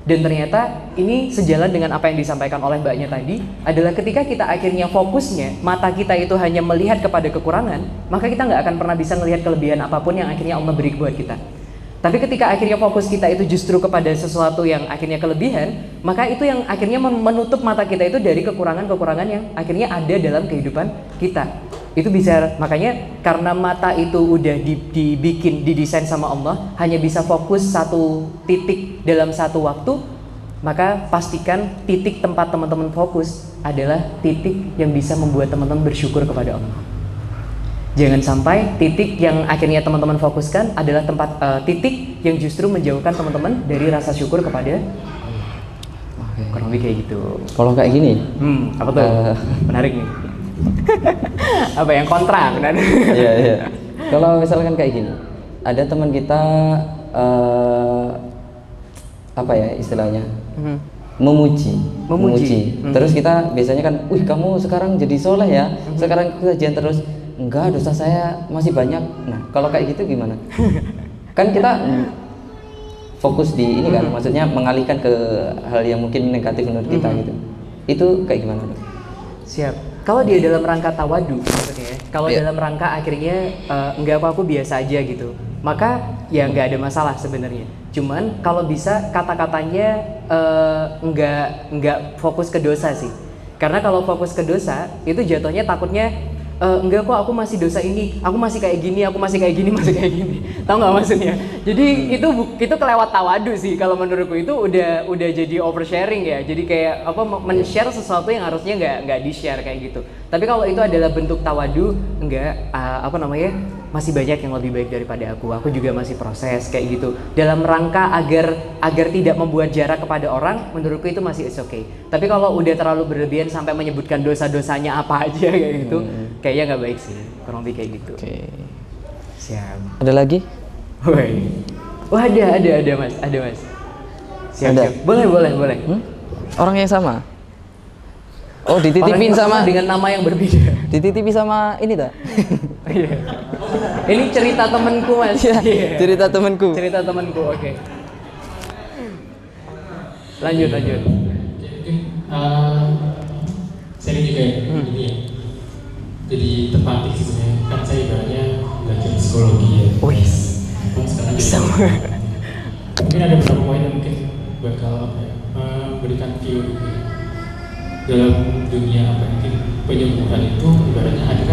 Dan ternyata ini sejalan dengan apa yang disampaikan oleh mbaknya tadi, adalah ketika kita akhirnya fokusnya mata kita itu hanya melihat kepada kekurangan, maka kita nggak akan pernah bisa melihat kelebihan apapun yang akhirnya Allah beri buat kita. Tapi ketika akhirnya fokus kita itu justru kepada sesuatu yang akhirnya kelebihan, maka itu yang akhirnya menutup mata kita itu dari kekurangan-kekurangan yang akhirnya ada dalam kehidupan kita. Itu bisa, makanya karena mata itu udah dibikin, didesain sama Allah, hanya bisa fokus satu titik dalam satu waktu, maka pastikan titik tempat teman-teman fokus adalah titik yang bisa membuat teman-teman bersyukur kepada Allah. Jangan sampai titik yang akhirnya teman-teman fokuskan adalah titik yang justru menjauhkan teman-teman dari rasa syukur kepada kurang lebih kayak gitu. Kalau kayak gini, apa tuh? Menarik nih. Apa yang kontra, benar? Iya. Kalau misalkan kayak gini, ada teman kita apa ya istilahnya? Memuji. Terus kita biasanya kan, kamu sekarang jadi soleh ya, sekarang kajian terus. Enggak, dosa saya masih banyak. Nah, kalau kayak gitu gimana? Kan kita fokus di ini kan, maksudnya mengalihkan ke hal yang mungkin negatif menurut kita gitu. Itu kayak gimana? Siap. Kalau dia dalam rangka tawadu, maksudnya, kalau dalam rangka akhirnya enggak apa, aku biasa aja gitu, maka ya nggak ada masalah sebenarnya. Cuman kalau bisa kata-katanya nggak fokus ke dosa sih. Karena kalau fokus ke dosa itu jatuhnya takutnya enggak kok, aku masih dosa ini, aku masih kayak gini, masih kayak gini. Tahu nggak maksudnya? Jadi itu kelewat tawadu sih kalau menurutku. Itu udah jadi oversharing ya. Jadi kayak men-share sesuatu yang harusnya nggak di-share kayak gitu. Tapi kalau itu adalah bentuk tawadu, enggak masih banyak yang lebih baik daripada aku. Aku juga masih proses kayak gitu. Dalam rangka agar tidak membuat jarak kepada orang, menurutku itu masih okay. Tapi kalau udah terlalu berlebihan sampai menyebutkan dosa-dosanya apa aja kayak gitu, kayaknya nggak baik sih. Kurang lebih kayak gitu. Oke. Siap. Ada lagi? Wah, ada mas. Siap. Boleh. Orang yang sama? Oh, dititipin sama dengan nama yang berbeda. Dititipi sama ini tak? Iya. Ini cerita temanku mas. Cerita temanku. Oke. Lanjut. Saya juga ini ya. Jadi terpantik sih sebenarnya. Kan saya ibaratnya belajar psikologi ya. Sekarang sama. Mungkin ada beberapa poin yang mungkin bakal memberikan view dalam dunia mungkin penyembuhan itu ibaratnya ada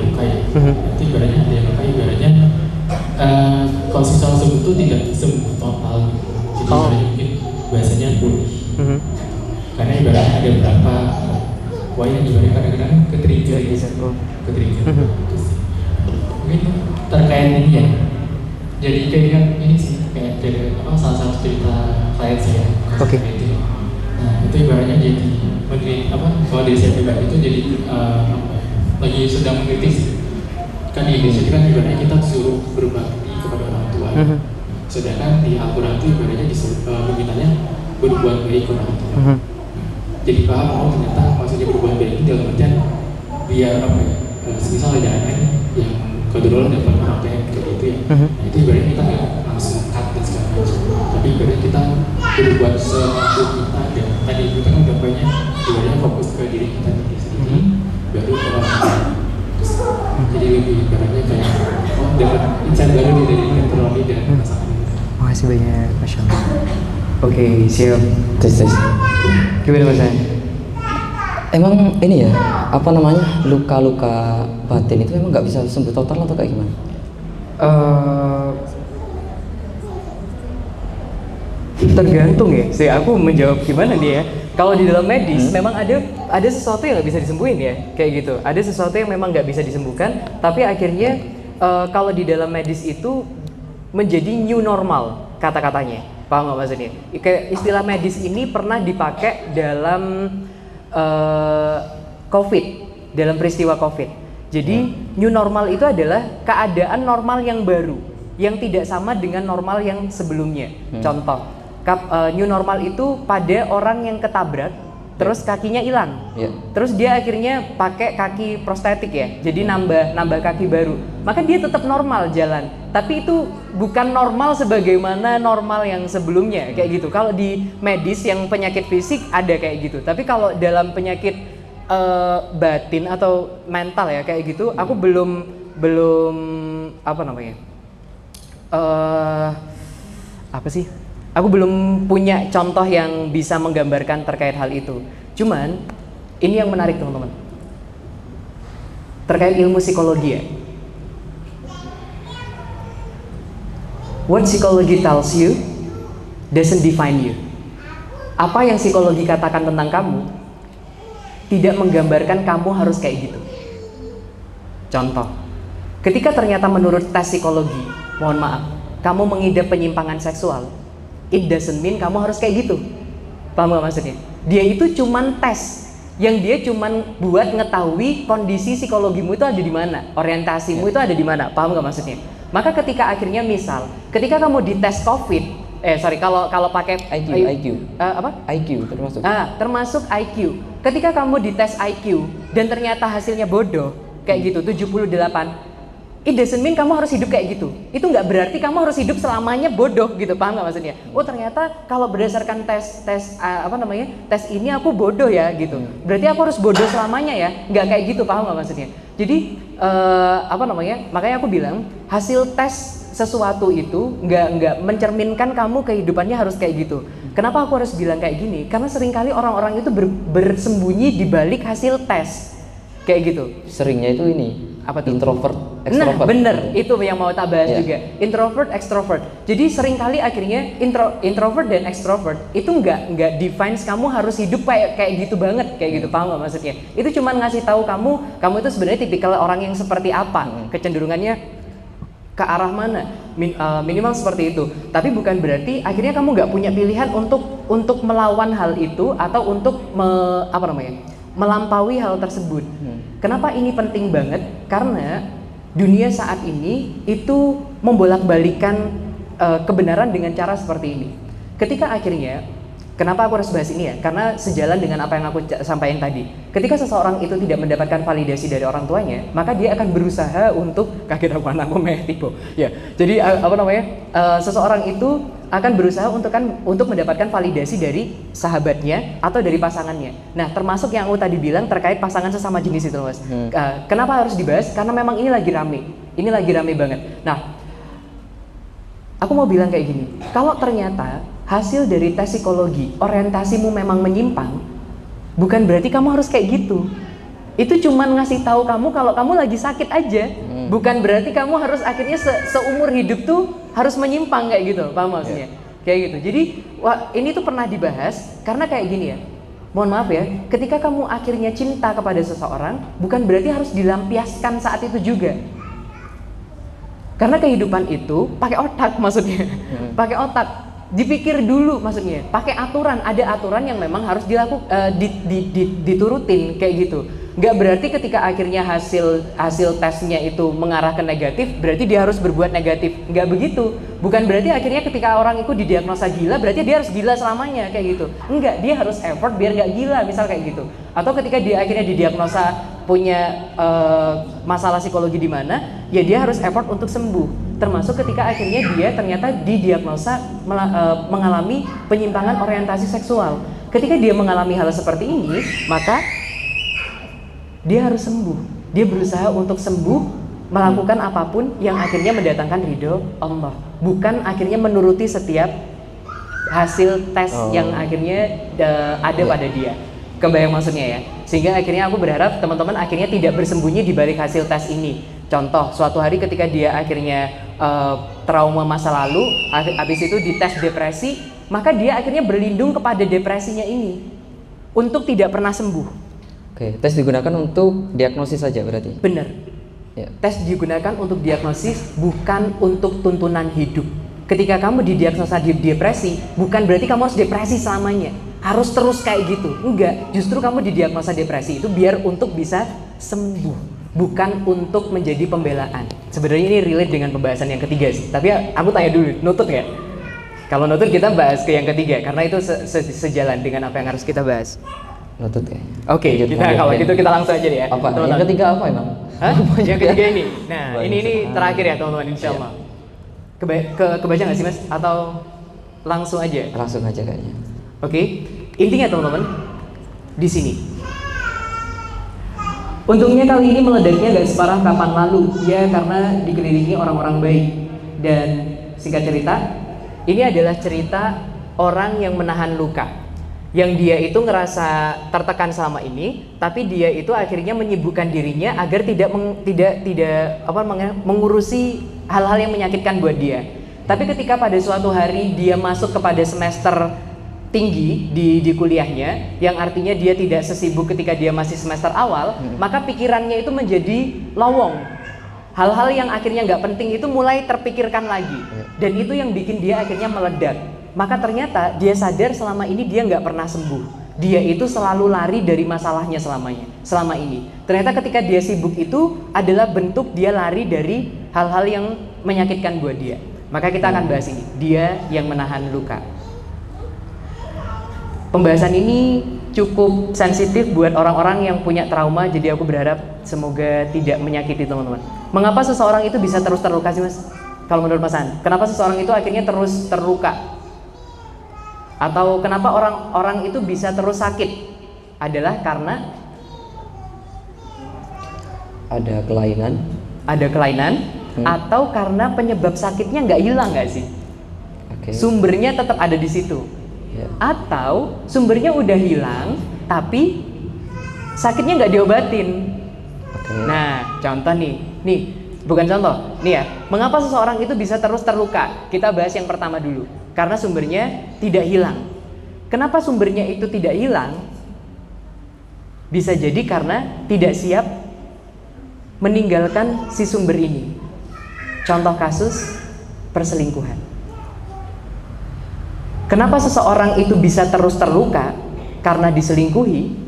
luka ya. Nanti ibaratnya ada yang luka ibaratnya kalau secara sembuh itu tidak sembuh total gitu. Jadi ibaratnya mungkin bahasanya pulih. Karena ibaratnya ada beberapa poin yang ibaratnya kadang-kadang ke-trigger. Mungkin terkait ini ya. Jadi kayak ini sih kayak dari salah satu cerita klien saya. Oke. Nah itu ibaratnya jadi kalau dari saya pribadi itu jadi lagi sedang mengkritis kan di Indonesia kan ibaratnya kita disuruh berbakti kepada orang tua. Sedangkan di Al-Quran itu ibaratnya memintanya berbuat baik kepada orang tua. Jadi paham ternyata maksudnya berbuat baik itu dalam artian biar semisal ada anak yang kebetulan dapat orang tua yang kayak gitu ya. Nah itu ibaratnya kita nggak langsung cut dan segala macam. Tapi ibaratnya kita berbuat semampu kita dan tadi itu kan udah banyak ibaratnya fokus ke diri kita sendiri baru ke orang lain. Jadi lebih ibaratnya kayak dapat insight baru dari meteorologi dan pasangan. Makasih banyak, Masya Allah. Oke, siap. Tes. Gimana mas? Emang ini ya, luka-luka batin itu memang nggak bisa sembuh total atau kayak gimana? Tergantung ya. Aku menjawab gimana nih ya. Kalau di dalam medis memang ada sesuatu yang nggak bisa disembuhin ya, kayak gitu. Ada sesuatu yang memang nggak bisa disembuhkan, tapi akhirnya kalau di dalam medis itu menjadi new normal kata-katanya. Paham nggak maksudnya? Istilah medis ini pernah dipakai dalam COVID, dalam peristiwa COVID. Jadi new normal itu adalah keadaan normal yang baru, yang tidak sama dengan normal yang sebelumnya. Contoh, new normal itu pada orang yang ketabrak, terus kakinya hilang, terus dia akhirnya pakai kaki prostetik ya, jadi nambah kaki baru, maka dia tetap normal jalan, tapi itu bukan normal sebagaimana normal yang sebelumnya kayak gitu. Kalau di medis yang penyakit fisik ada kayak gitu, tapi kalau dalam penyakit batin atau mental ya kayak gitu, aku belum aku belum punya contoh yang bisa menggambarkan terkait hal itu. Cuman ini yang menarik teman-teman, terkait ilmu psikologi ya. What psychology tells you doesn't define you. apa yang psikologi katakan tentang kamu tidak menggambarkan kamu harus kayak gitu. Contoh, ketika ternyata menurut tes psikologi, mohon maaf, kamu mengidap penyimpangan seksual, it doesn't mean kamu harus kayak gitu. Paham gak maksudnya? Dia itu cuman tes, yang dia cuman buat ngetahui kondisi psikologimu itu ada di mana, orientasimu itu ada di mana. Paham gak maksudnya? Maka ketika akhirnya misal, ketika kamu dites COVID, kalau pakai IQ. apa? IQ termasuk. Termasuk IQ. Ketika kamu dites IQ dan ternyata hasilnya bodoh kayak gitu 78, it doesn't mean kamu harus hidup kayak gitu. Itu nggak berarti kamu harus hidup selamanya bodoh gitu. Paham nggak maksudnya? Oh ternyata kalau berdasarkan tes ini aku bodoh ya gitu. Berarti aku harus bodoh selamanya ya? Nggak kayak gitu. Paham nggak maksudnya? Jadi makanya aku bilang hasil tes sesuatu itu nggak mencerminkan kamu kehidupannya harus kayak gitu. Kenapa aku harus bilang kayak gini? Karena seringkali orang-orang itu bersembunyi di balik hasil tes kayak gitu. Seringnya itu ini apa tuh? Introvert, Nah extrovert. bener, itu yang mau tak bahas Yeah. juga. Introvert, extrovert. Jadi seringkali akhirnya introvert dan extrovert itu nggak defines kamu harus hidup kayak gitu banget, kayak gitu. Paham nggak maksudnya? Itu cuma ngasih tahu kamu itu sebenarnya tipikal orang yang seperti apa, kecenderungannya ke arah mana, minimal seperti itu. Tapi bukan berarti akhirnya kamu nggak punya pilihan untuk melawan hal itu atau untuk melampaui hal tersebut. Kenapa ini penting banget? Karena dunia saat ini itu membolak-balikan kebenaran dengan cara seperti ini. Ketika akhirnya, kenapa aku harus bahas ini ya? Karena sejalan dengan apa yang aku sampaikan tadi. Ketika seseorang itu tidak mendapatkan validasi dari orang tuanya, maka dia akan berusaha untuk kaget aku anakku tipe. Ya, jadi seseorang itu akan berusaha untuk mendapatkan validasi dari sahabatnya atau dari pasangannya. Nah, termasuk yang aku tadi bilang terkait pasangan sesama jenis itu, Mas. Kenapa harus dibahas? Karena memang ini lagi rame. Ini lagi rame banget. Nah, aku mau bilang kayak gini. Kalau ternyata hasil dari tes psikologi orientasimu memang menyimpang, bukan berarti kamu harus kayak gitu. Itu cuman ngasih tahu kamu kalau kamu lagi sakit aja. Bukan berarti kamu harus akhirnya seumur hidup tuh harus menyimpang kayak gitu. Paham maksudnya? Kayak gitu. Jadi ini tuh pernah dibahas karena kayak gini ya. Mohon maaf ya, ketika kamu akhirnya cinta kepada seseorang, bukan berarti harus dilampiaskan saat itu juga. Karena kehidupan itu pakai otak maksudnya. Pakai otak. Dipikir dulu maksudnya, pakai aturan, ada aturan yang memang harus diturutin kayak gitu. Nggak berarti ketika akhirnya hasil tesnya itu mengarah ke negatif, berarti dia harus berbuat negatif. Nggak begitu. Bukan berarti akhirnya ketika orang itu didiagnosa gila, berarti dia harus gila selamanya kayak gitu. Enggak, dia harus effort biar nggak gila, misal kayak gitu. Atau ketika dia akhirnya didiagnosa punya masalah psikologi di mana, ya dia harus effort untuk sembuh. Termasuk ketika akhirnya dia ternyata didiagnosa mengalami penyimpangan orientasi seksual. Ketika dia mengalami hal seperti ini, maka dia harus sembuh. Dia berusaha untuk sembuh, melakukan apapun yang akhirnya mendatangkan ridho Allah. Bukan akhirnya menuruti setiap hasil tes yang akhirnya ada pada dia. Kebayang maksudnya ya? Sehingga akhirnya aku berharap teman-teman akhirnya tidak bersembunyi di balik hasil tes ini. Contoh, suatu hari ketika dia akhirnya trauma masa lalu, habis itu dites depresi, maka dia akhirnya berlindung kepada depresinya ini untuk tidak pernah sembuh. Oke, tes digunakan untuk diagnosis saja berarti? Benar. Ya. Tes digunakan untuk diagnosis, bukan untuk tuntunan hidup. Ketika kamu didiagnosa depresi, bukan berarti kamu harus depresi selamanya. Harus terus kayak gitu. Enggak, justru kamu didiagnosa depresi itu biar untuk bisa sembuh, bukan untuk menjadi pembelaan. Sebenarnya ini relate dengan pembahasan yang ketiga sih. Tapi aku tanya dulu, nutut nggak? Kalau nutut kita bahas ke yang ketiga, karena itu sejalan dengan apa yang harus kita bahas. Nutut kayaknya. Oke, kalau gitu kita langsung aja deh ya. Apa? Teman-teman. Yang ketiga apa emang? Hah? Yang ketiga ini. Nah, ini terakhir ya teman-teman, insyaallah. Kebaca nggak sih Mas? Atau langsung aja? Langsung aja kayaknya. Oke. Intinya teman-teman di sini. Untungnya kali ini meledaknya gak separah kapan lalu, ya karena dikelilingi orang-orang baik. Dan singkat cerita, ini adalah cerita orang yang menahan luka. Yang dia itu ngerasa tertekan selama ini, tapi dia itu akhirnya menyibukkan dirinya agar tidak mengurusi hal-hal yang menyakitkan buat dia. Tapi ketika pada suatu hari dia masuk kepada semester tinggi di kuliahnya, yang artinya dia tidak sesibuk ketika dia masih semester awal, maka pikirannya itu menjadi lowong. Hal-hal yang akhirnya nggak penting itu mulai terpikirkan lagi, dan itu yang bikin dia akhirnya meledak. Maka ternyata dia sadar selama ini dia nggak pernah sembuh. Dia itu selalu lari dari masalahnya selama ini. Ternyata ketika dia sibuk itu adalah bentuk dia lari dari hal-hal yang menyakitkan buat dia. Maka kita akan bahas ini, dia yang menahan luka. Pembahasan ini cukup sensitif buat orang-orang yang punya trauma, jadi aku berharap semoga tidak menyakiti teman-teman. Mengapa seseorang itu bisa terus terluka sih mas? Kalau menurut Mas Han, kenapa seseorang itu akhirnya terus terluka? Atau kenapa orang-orang itu bisa terus sakit? Adalah karena ada kelainan. Ada kelainan, atau karena penyebab sakitnya nggak hilang nggak sih? Oke. Sumbernya tetap ada di situ. Ya. Atau sumbernya udah hilang, tapi sakitnya nggak diobatin. Oke. Nah, contoh nih, bukan contoh, nih ya. Mengapa seseorang itu bisa terus terluka? Kita bahas yang pertama dulu. Karena sumbernya tidak hilang. Kenapa sumbernya itu tidak hilang? Bisa jadi karena tidak siap meninggalkan si sumber ini. Contoh kasus perselingkuhan. Kenapa seseorang itu bisa terus terluka? Karena diselingkuhi.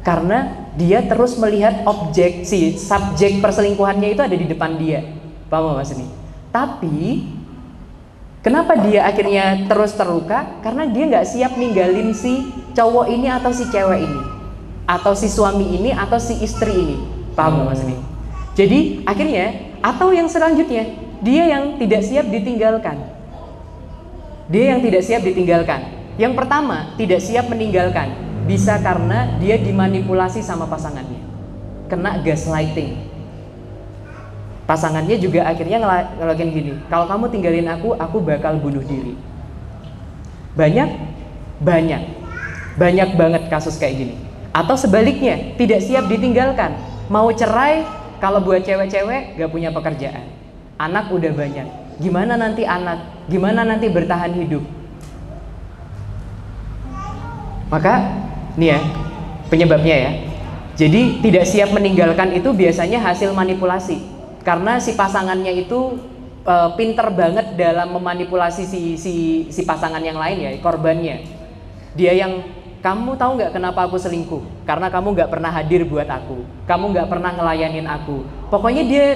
Karena dia terus melihat subjek perselingkuhannya itu ada di depan dia. Paham Mas ini? Tapi kenapa dia akhirnya terus terluka? Karena dia nggak siap ninggalin si cowok ini atau si cewek ini, atau si suami ini atau si istri ini. Paham Mas ini? Jadi akhirnya, atau yang selanjutnya, dia yang tidak siap ditinggalkan. Dia yang tidak siap ditinggalkan. Yang pertama, tidak siap meninggalkan. Bisa karena dia dimanipulasi sama pasangannya, kena gaslighting. Pasangannya juga akhirnya ngelakuin gini, kalau kamu tinggalin aku bakal bunuh diri. Banyak banget kasus kayak gini. Atau sebaliknya, tidak siap ditinggalkan, mau cerai. Kalau buat cewek-cewek gak punya pekerjaan, anak udah banyak, gimana nanti anak, gimana nanti bertahan hidup. Maka nih ya penyebabnya ya. Jadi tidak siap meninggalkan itu biasanya hasil manipulasi, karena si pasangannya itu pinter banget dalam memanipulasi si pasangan yang lain ya, korbannya. Dia yang, kamu tahu nggak kenapa aku selingkuh? Karena kamu nggak pernah hadir buat aku, kamu nggak pernah ngelayanin aku. Pokoknya dia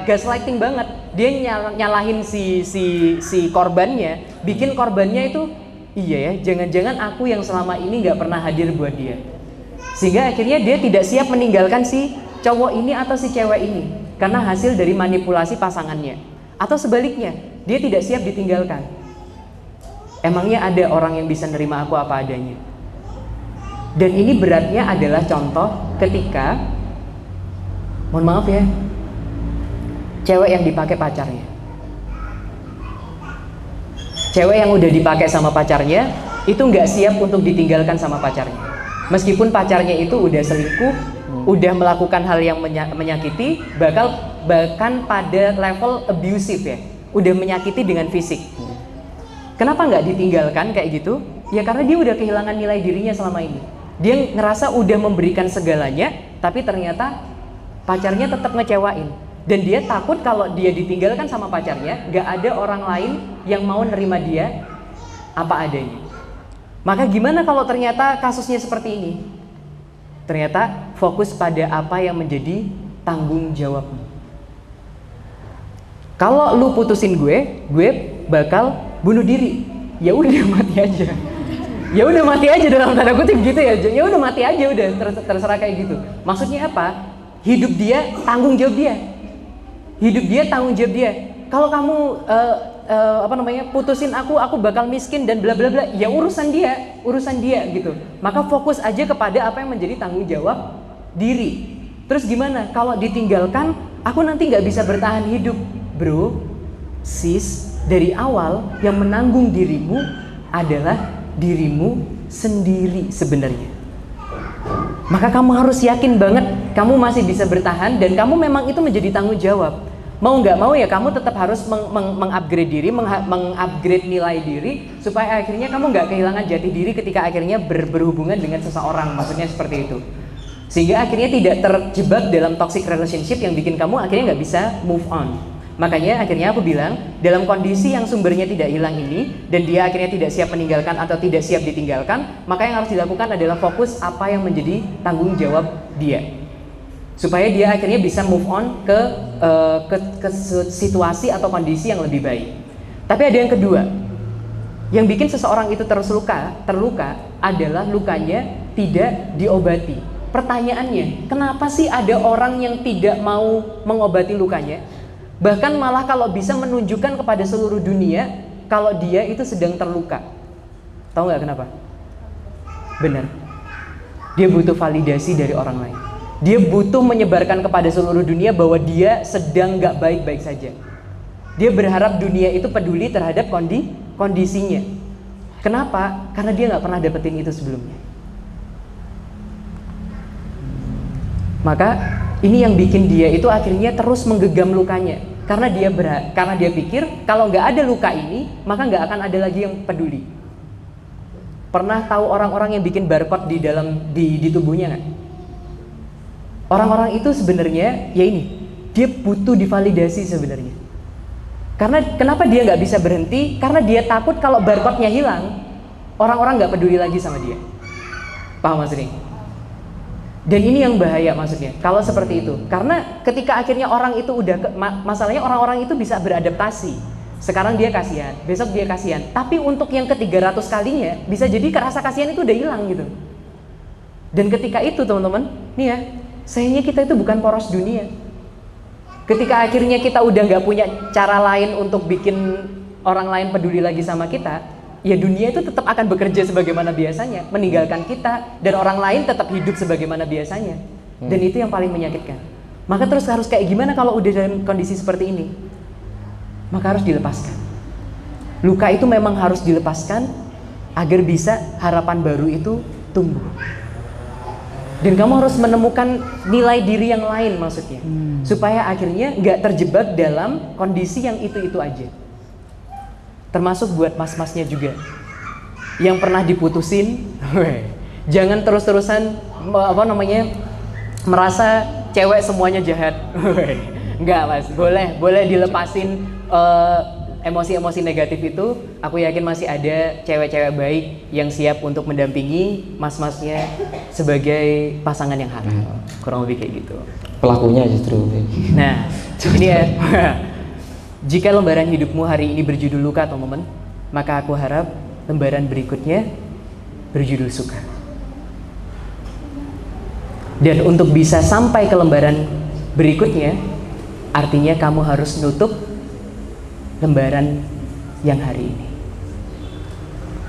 gaslighting banget. Dia nyalahin si korbannya, bikin korbannya itu, iya ya, jangan-jangan aku yang selama ini nggak pernah hadir buat dia. Sehingga akhirnya dia tidak siap meninggalkan si cowok ini atau si cewek ini, karena hasil dari manipulasi pasangannya. Atau sebaliknya, dia tidak siap ditinggalkan. Emangnya ada orang yang bisa nerima aku apa adanya? Dan ini beratnya adalah contoh ketika, mohon maaf ya, cewek yang dipakai pacarnya. Cewek yang udah dipakai sama pacarnya itu nggak siap untuk ditinggalkan sama pacarnya. Meskipun pacarnya itu udah selingkuh, udah melakukan hal yang menyakiti, bahkan pada level abusive ya, udah menyakiti dengan fisik. Kenapa nggak ditinggalkan kayak gitu? Ya karena dia udah kehilangan nilai dirinya selama ini. Dia ngerasa udah memberikan segalanya, tapi ternyata pacarnya tetap ngecewain. Dan dia takut kalau dia ditinggalkan sama pacarnya, gak ada orang lain yang mau nerima dia apa adanya. Maka gimana kalau ternyata kasusnya seperti ini? Ternyata fokus pada apa yang menjadi tanggung jawabmu. Kalau lu putusin gue bakal bunuh diri. Ya udah mati aja. Ya udah mati aja dalam tanda kutip gitu ya. Ya udah mati aja, udah terserah kayak gitu. Maksudnya apa? Hidup dia tanggung jawab dia. Hidup dia tanggung jawab dia. Kalau kamu putusin aku bakal miskin dan bla bla bla, ya urusan dia gitu. Maka fokus aja kepada apa yang menjadi tanggung jawab diri. Terus gimana? Kalau ditinggalkan, aku nanti nggak bisa bertahan hidup, bro, sis. Dari awal yang menanggung dirimu adalah dirimu sendiri sebenarnya. Maka kamu harus yakin banget kamu masih bisa bertahan dan kamu memang itu menjadi tanggung jawab. Mau nggak mau ya kamu tetap harus mengupgrade diri, mengupgrade nilai diri supaya akhirnya kamu nggak kehilangan jati diri ketika akhirnya berhubungan dengan seseorang, maksudnya seperti itu. Sehingga akhirnya tidak terjebak dalam toxic relationship yang bikin kamu akhirnya nggak bisa move on. Makanya akhirnya aku bilang, dalam kondisi yang sumbernya tidak hilang ini dan dia akhirnya tidak siap meninggalkan atau tidak siap ditinggalkan, maka yang harus dilakukan adalah fokus apa yang menjadi tanggung jawab dia, supaya dia akhirnya bisa move on ke situasi atau kondisi yang lebih baik. Tapi ada yang kedua, yang bikin seseorang itu terluka adalah lukanya tidak diobati. Pertanyaannya, kenapa sih ada orang yang tidak mau mengobati lukanya? Bahkan malah kalau bisa menunjukkan kepada seluruh dunia kalau dia itu sedang terluka. Tahu nggak kenapa? Benar, dia butuh validasi dari orang lain. Dia butuh menyebarkan kepada seluruh dunia bahwa dia sedang gak baik-baik saja. Dia berharap dunia itu peduli terhadap kondisinya. Kenapa? Karena dia gak pernah dapetin itu sebelumnya. Maka ini yang bikin dia itu akhirnya terus menggenggam lukanya. Karena dia pikir kalau gak ada luka ini, maka gak akan ada lagi yang peduli. Pernah tahu orang-orang yang bikin barcode di tubuhnya gak? Orang-orang itu sebenarnya ya ini, dia butuh divalidasi sebenarnya. Karena kenapa dia nggak bisa berhenti? Karena dia takut kalau barcode-nya hilang, orang-orang nggak peduli lagi sama dia. Paham maksudnya? Dan ini yang bahaya maksudnya. Kalau seperti itu, karena ketika akhirnya orang itu masalahnya orang-orang itu bisa beradaptasi. Sekarang dia kasihan, besok dia kasihan. Tapi untuk yang ke-300 kalinya, bisa jadi rasa kasihan itu udah hilang gitu. Dan ketika itu teman-teman, nih ya, sayangnya kita itu bukan poros dunia. Ketika akhirnya kita udah gak punya cara lain untuk bikin orang lain peduli lagi sama kita, ya dunia itu tetap akan bekerja sebagaimana biasanya, meninggalkan kita, dan orang lain tetap hidup sebagaimana biasanya. Dan itu yang paling menyakitkan. Maka terus harus kayak gimana kalau udah dalam kondisi seperti ini? Maka harus dilepaskan. Luka itu memang harus dilepaskan agar bisa harapan baru itu tumbuh. Dan kamu harus menemukan nilai diri yang lain maksudnya, supaya akhirnya nggak terjebak dalam kondisi yang itu aja. Termasuk buat mas-masnya juga yang pernah diputusin, jangan terus-terusan merasa cewek semuanya jahat. Enggak mas, boleh dilepasin emosi-emosi negatif itu. Aku yakin masih ada cewek-cewek baik yang siap untuk mendampingi mas-masnya sebagai pasangan yang halal. Kurang lebih kayak gitu. Pelakunya justru. Nah, ini ya. Jika lembaran hidupmu hari ini berjudul luka atau momen, maka aku harap lembaran berikutnya berjudul suka. Dan untuk bisa sampai ke lembaran berikutnya, artinya kamu harus nutup lembaran yang hari ini.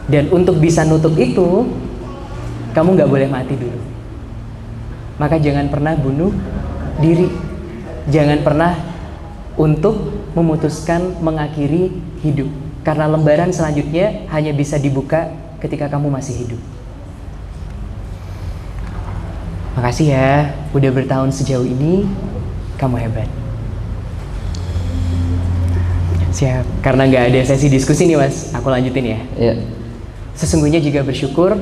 Dan untuk bisa nutup itu, kamu gak boleh mati dulu. Maka jangan pernah bunuh diri. Jangan pernah untuk memutuskan mengakhiri hidup. Karena lembaran selanjutnya hanya bisa dibuka ketika kamu masih hidup. Makasih ya, udah bertahun sejauh ini. Kamu hebat. Siap. Karena nggak ada sesi diskusi nih mas, aku lanjutin ya. Iya. Sesungguhnya jika bersyukur,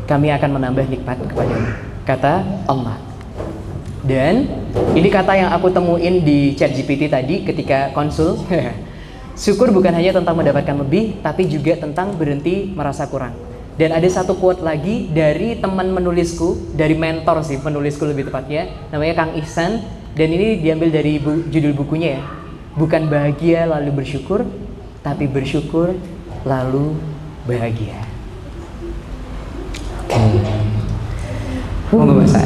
kami akan menambah nikmat kepadamu, kata Allah. Dan ini kata yang aku temuin di ChatGPT tadi ketika konsul. Syukur bukan hanya tentang mendapatkan lebih, tapi juga tentang berhenti merasa kurang. Dan ada satu quote lagi dari teman menulisku, dari mentor sih penulisku lebih tepatnya, namanya Kang Ihsan. Dan ini diambil dari judul bukunya ya. Bukan bahagia lalu bersyukur, tapi bersyukur lalu bahagia. Mau bahasa?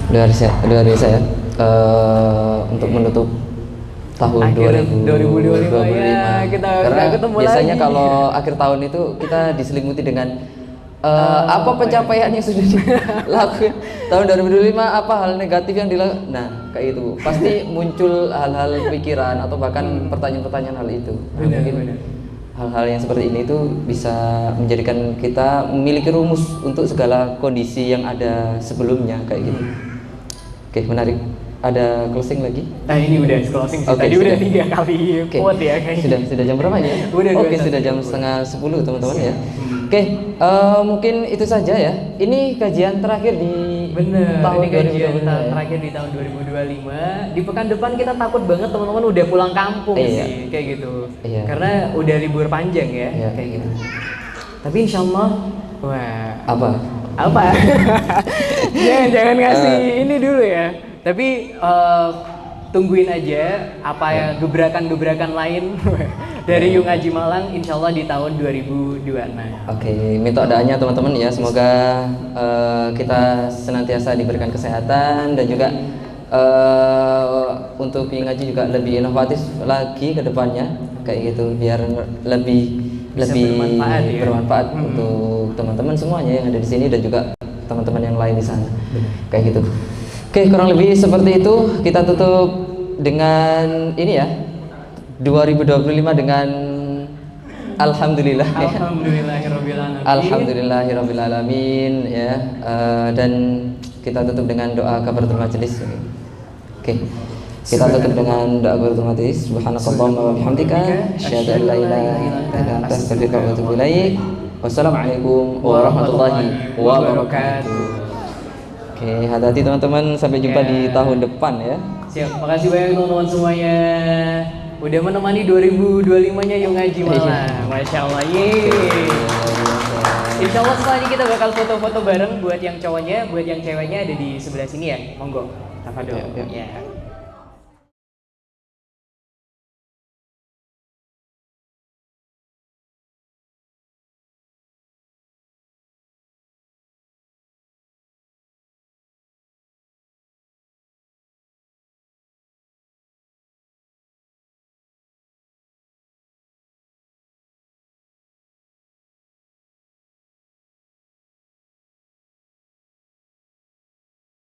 Luar biasa ya. Untuk menutup tahun 2025 ya, karena ketemu biasanya lagi. kalau akhir tahun itu kita diselimuti dengan apa pencapaian yang sudah dilakukan tahun 2025, apa hal negatif yang dilakukan. Nah kayak itu pasti muncul hal-hal pikiran atau bahkan pertanyaan-pertanyaan hal itu. Mungkin hal-hal yang seperti ini tuh bisa menjadikan kita memiliki rumus untuk segala kondisi yang ada sebelumnya kayak gitu. Oke, menarik. ada closing lagi? Nah ini udah closing sih. Oke, Tadi sudah. udah 3 kali Oke. quote ya kayaknya. Sudah jam berapa ya? Udah Oke, 21. sudah jam setengah 10 teman-teman ya. Oke, mungkin itu saja ya. Ini kajian terakhir di Bener, tahun ini kajian 2025 ya. terakhir di tahun 2025. Di pekan depan kita takut banget teman-teman udah pulang kampung Iya. sih, kayak gitu. Iya. Karena udah libur panjang ya, Iya. kayak gitu. Tapi insya Allah, wah, Apa? apa? jangan ngasih ini dulu ya. Tapi tungguin aja apa ya gebrakan-gebrakan lain dari Yung Aji Malang, insya Allah di tahun 2026. Oke, minta doanya teman-teman ya, semoga kita senantiasa diberikan kesehatan dan juga untuk Yung Aji juga lebih inovatif lagi ke depannya, kayak gitu, biar lebih Bisa bermanfaat ya. bermanfaat untuk teman-teman semuanya yang ada di sini dan juga teman-teman yang lain di sana, kayak gitu. Oke, kurang lebih seperti itu. Kita tutup dengan ini ya, 2025 dengan alhamdulillah ya. Alhamdulillahirobbilalamin. Alhamdulillahirobbilalamin ya. Dan kita tutup dengan doa kafaratul majelis. Oke. Kita tutup dengan doa kafaratul majelis. Subhanakallahumma wa bihamdika asyhadu an la ilaha illa anta astaghfiruka wa atubu ilaik. Wassalamualaikum warahmatullahi wabarakatuh. Oke, hati-hati teman-teman, sampai jumpa di tahun depan ya. Siap, makasih banyak teman-teman semuanya udah menemani 2025-nya Yung Aji Malang. Masya Allah, Insya Allah setelah ini kita bakal foto-foto bareng buat yang cowoknya, buat yang ceweknya ada di sebelah sini ya. Monggo, tafadhol. Ya. Ya.